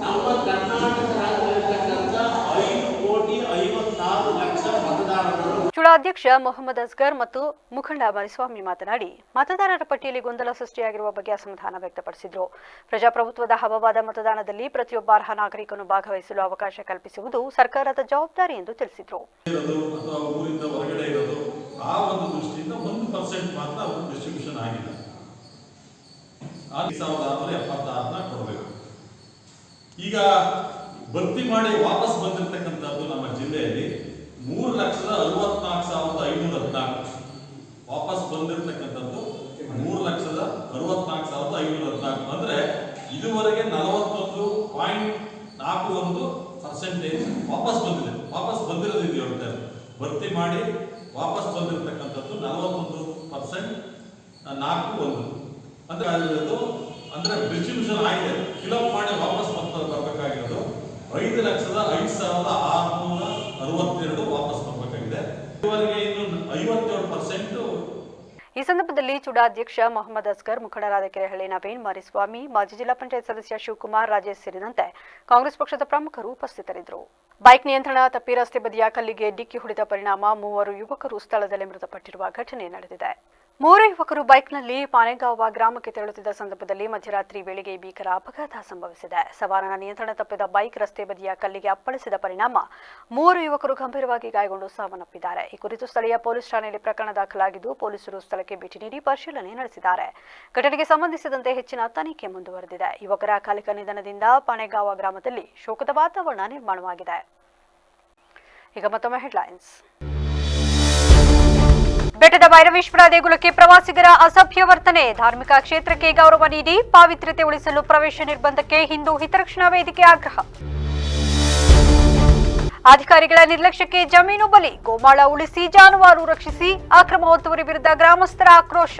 ನಮ್ಮ ಕರ್ನಾಟಕ ರಾಜ್ಯದಲ್ಲಿರ್ತಕ್ಕಂಥ 5,56 ಲಕ್ಷ ಮತದಾರರು. ಚುಳಾ ಅಧ್ಯಕ್ಷ ಮೊಹಮ್ಮದ್ ಅಸ್ಗರ್ ಮತ್ತು ಮುಖಂಡ ಮರಿಸ್ವಾಮಿ ಮಾತನಾಡಿ, ಮತದಾರರ ಪಟ್ಟಿಯಲ್ಲಿ ಗೊಂದಲ ಸೃಷ್ಟಿಯಾಗಿರುವ ಬಗ್ಗೆ ಅಸಮಾಧಾನ ವ್ಯಕ್ತಪಡಿಸಿದರು. ಪ್ರಜಾಪ್ರಭುತ್ವದ ಹಬ್ಬವಾದ ಮತದಾನದಲ್ಲಿ ಪ್ರತಿಯೊಬ್ಬ ಅರ್ಹ ನಾಗರಿಕನು ಭಾಗವಹಿಸಲು ಅವಕಾಶ ಕಲ್ಪಿಸುವುದು ಸರ್ಕಾರದ ಜವಾಬ್ದಾರಿ ಎಂದು ತಿಳಿಸಿದರು. ಊರಿಂದ ಹೊರಗಡೆ ಇರೋದು, ಆ ಒಂದು ದೃಷ್ಟಿಯಿಂದ 1% ಮಾತ್ರ ಅವರು ಡಿಸ್ಟ್ರಿಬ್ಯೂಷನ್ ಆಗಿದೆ. 1676 ಕೊಡಬೇಕು. ಈಗ ಭರ್ತಿ ಮಾಡಿ ವಾಪಸ್ ಬಂದಿರತಕ್ಕಂಥದ್ದು ನಮ್ಮ ಜಿಲ್ಲೆಯಲ್ಲಿ 3,64,514 ವಾಪಸ್ ಬಂದಿರತಕ್ಕಂಥದ್ದು 3,64,514 ಅಂದ್ರೆ ಇದುವರೆಗೆ 41.41% ವಾಪಸ್ ಬಂದಿದೆ. ವಾಪಸ್ ಬಂದಿರೋದು ಹೇಳ್ತಾರೆ, ಭರ್ತಿ ಮಾಡಿ ವಾಪಸ್ ಬಂದಿರತಕ್ಕಂಥದ್ದು 41% ಅಂದ್ರೆ ಅಂದ್ರೆ ಡಿಸ್ಟ್ರಿಬ್ಯೂಷನ್ ಆಗಿದೆ. ಫಿಲಪ್ ಮಾಡಿ ವಾಪಸ್ ಬರಬೇಕಾಗಿರೋದು 5,05,662 ವಾಪಸ್ ಬರಬೇಕಾಗಿದೆ. ಇದುವರೆಗೆ ಇನ್ನು 57%. ಈ ಸಂದರ್ಭದಲ್ಲಿ ಚುಡಾಧ್ಯಕ್ಷ ಮೊಹಮ್ಮದ್ ಅಸ್ಗರ್, ಮುಖಂಡರಾದ ಕೆರೆಹಳ್ಳಿ ನವೀನ್, ಮಾರಿಸ್ವಾಮಿ, ಮಾಜಿ ಜಿಲ್ಲಾ ಪಂಚಾಯತ್ ಸದಸ್ಯ ಶಿವಕುಮಾರ್, ರಾಜೇಶ್ ಸೇರಿದಂತೆ ಕಾಂಗ್ರೆಸ್ ಪಕ್ಷದ ಪ್ರಮುಖರು ಉಪಸ್ಥಿತರಿದ್ದರು. ಬೈಕ್ ನಿಯಂತ್ರಣ ತಪ್ಪಿ ರಸ್ತೆ ಬದಿಯ ಕಲ್ಲಿಗೆ ಡಿಕ್ಕಿ ಹೊಡೆದ ಪರಿಣಾಮ 3 ಯುವಕರು ಸ್ಥಳದಲ್ಲೇ ಮೃತಪಟ್ಟಿರುವ ಘಟನೆ ನಡೆದಿದೆ. 3 ಯುವಕರು ಬೈಕ್ನಲ್ಲಿ ಪಾನೆಗಾಂವ ಗ್ರಾಮಕ್ಕೆ ತೆರಳುತ್ತಿದ್ದ ಸಂದರ್ಭದಲ್ಲಿ ಮಧ್ಯರಾತ್ರಿ ವೇಳೆಗೆ ಭೀಕರ ಅಪಘಾತ ಸಂಭವಿಸಿದೆ. ಸವಾರನ ನಿಯಂತ್ರಣ ತಪ್ಪಿದ ಬೈಕ್ ರಸ್ತೆ ಬದಿಯ ಕಲ್ಲಿಗೆ ಅಪ್ಪಳಿಸಿದ ಪರಿಣಾಮ 3 ಯುವಕರು ಗಂಭೀರವಾಗಿ ಗಾಯಗೊಂಡು ಸಾವನ್ನಪ್ಪಿದ್ದಾರೆ. ಈ ಕುರಿತು ಸ್ಥಳೀಯ ಪೊಲೀಸ್ ಠಾಣೆಯಲ್ಲಿ ಪ್ರಕರಣ ದಾಖಲಾಗಿದ್ದು ಪೊಲೀಸರು ಸ್ಥಳಕ್ಕೆ ಭೇಟಿ ನೀಡಿ ಪರಿಶೀಲನೆ ನಡೆಸಿದ್ದಾರೆ. ಘಟನೆಗೆ ಸಂಬಂಧಿಸಿದಂತೆ ಹೆಚ್ಚಿನ ತನಿಖೆ ಮುಂದುವರೆದಿದೆ. ಯುವಕರ ಅಕಾಲಿಕ ನಿಧನದಿಂದ ಪಾನೆಗಾಂವ ಗ್ರಾಮದಲ್ಲಿ ಶೋಕದ ವಾತಾವರಣ ನಿರ್ಮಾಣವಾಗಿದೆ. ಈಗ ಮತ್ತೊಮ್ಮೆ ಹೆಡ್ಲೈನ್ಸ್. ಬೆಟ್ಟದ ಭೈರವೇಶ್ವರ ದೇಗುಲಕ್ಕೆ ಪ್ರವಾಸಿಗರ ಅಸಭ್ಯ ವರ್ತನೆ. ಧಾರ್ಮಿಕ ಕ್ಷೇತ್ರಕ್ಕೆ ಗೌರವ ನೀಡಿ ಪಾವಿತ್ರ್ಯತೆ ಉಳಿಸಲು ಪ್ರವೇಶ ನಿರ್ಬಂಧಕ್ಕೆ ಹಿಂದೂ ಹಿತರಕ್ಷಣಾ ವೇದಿಕೆ ಆಗ್ರಹ. ಅಧಿಕಾರಿಗಳ ನಿರ್ಲಕ್ಷ್ಯಕ್ಕೆ ಜಮೀನು ಬಲಿ. ಗೋಮಾಳ ಉಳಿಸಿ ಜಾನುವಾರು ರಕ್ಷಿಸಿ ಅಕ್ರಮ ಒತ್ತುವರಿ ವಿರುದ್ಧ ಗ್ರಾಮಸ್ಥರ ಆಕ್ರೋಶ.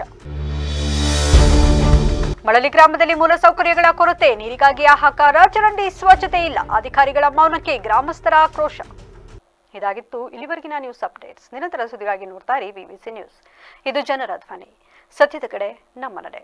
ಮಳಲಿ ಗ್ರಾಮದಲ್ಲಿ ಮೂಲಸೌಕರ್ಯಗಳ ಕೊರತೆ, ನೀರಿಗಾಗಿ ಹಾಹಾಕಾರ, ಚರಂಡಿ ಸ್ವಚ್ಛತೆ ಇಲ್ಲ. ಅಧಿಕಾರಿಗಳ ಮೌನಕ್ಕೆ ಗ್ರಾಮಸ್ಥರ ಆಕ್ರೋಶ. ಇದಾಗಿತ್ತು ಇಲ್ಲಿವರೆಗಿನ ನ್ಯೂಸ್ ಅಪ್ಡೇಟ್ಸ್. ನಿರಂತರ ಸುದ್ದಿಗಾಗಿ ನೋಡ್ತಾ ಇರಿ ವಿವಿಸಿ ನ್ಯೂಸ್. ಇದು ಜನರ ಧ್ವನಿ. ಸತ್ಯದ ಕಡೆ ನಮ್ಮ ನಡೆ.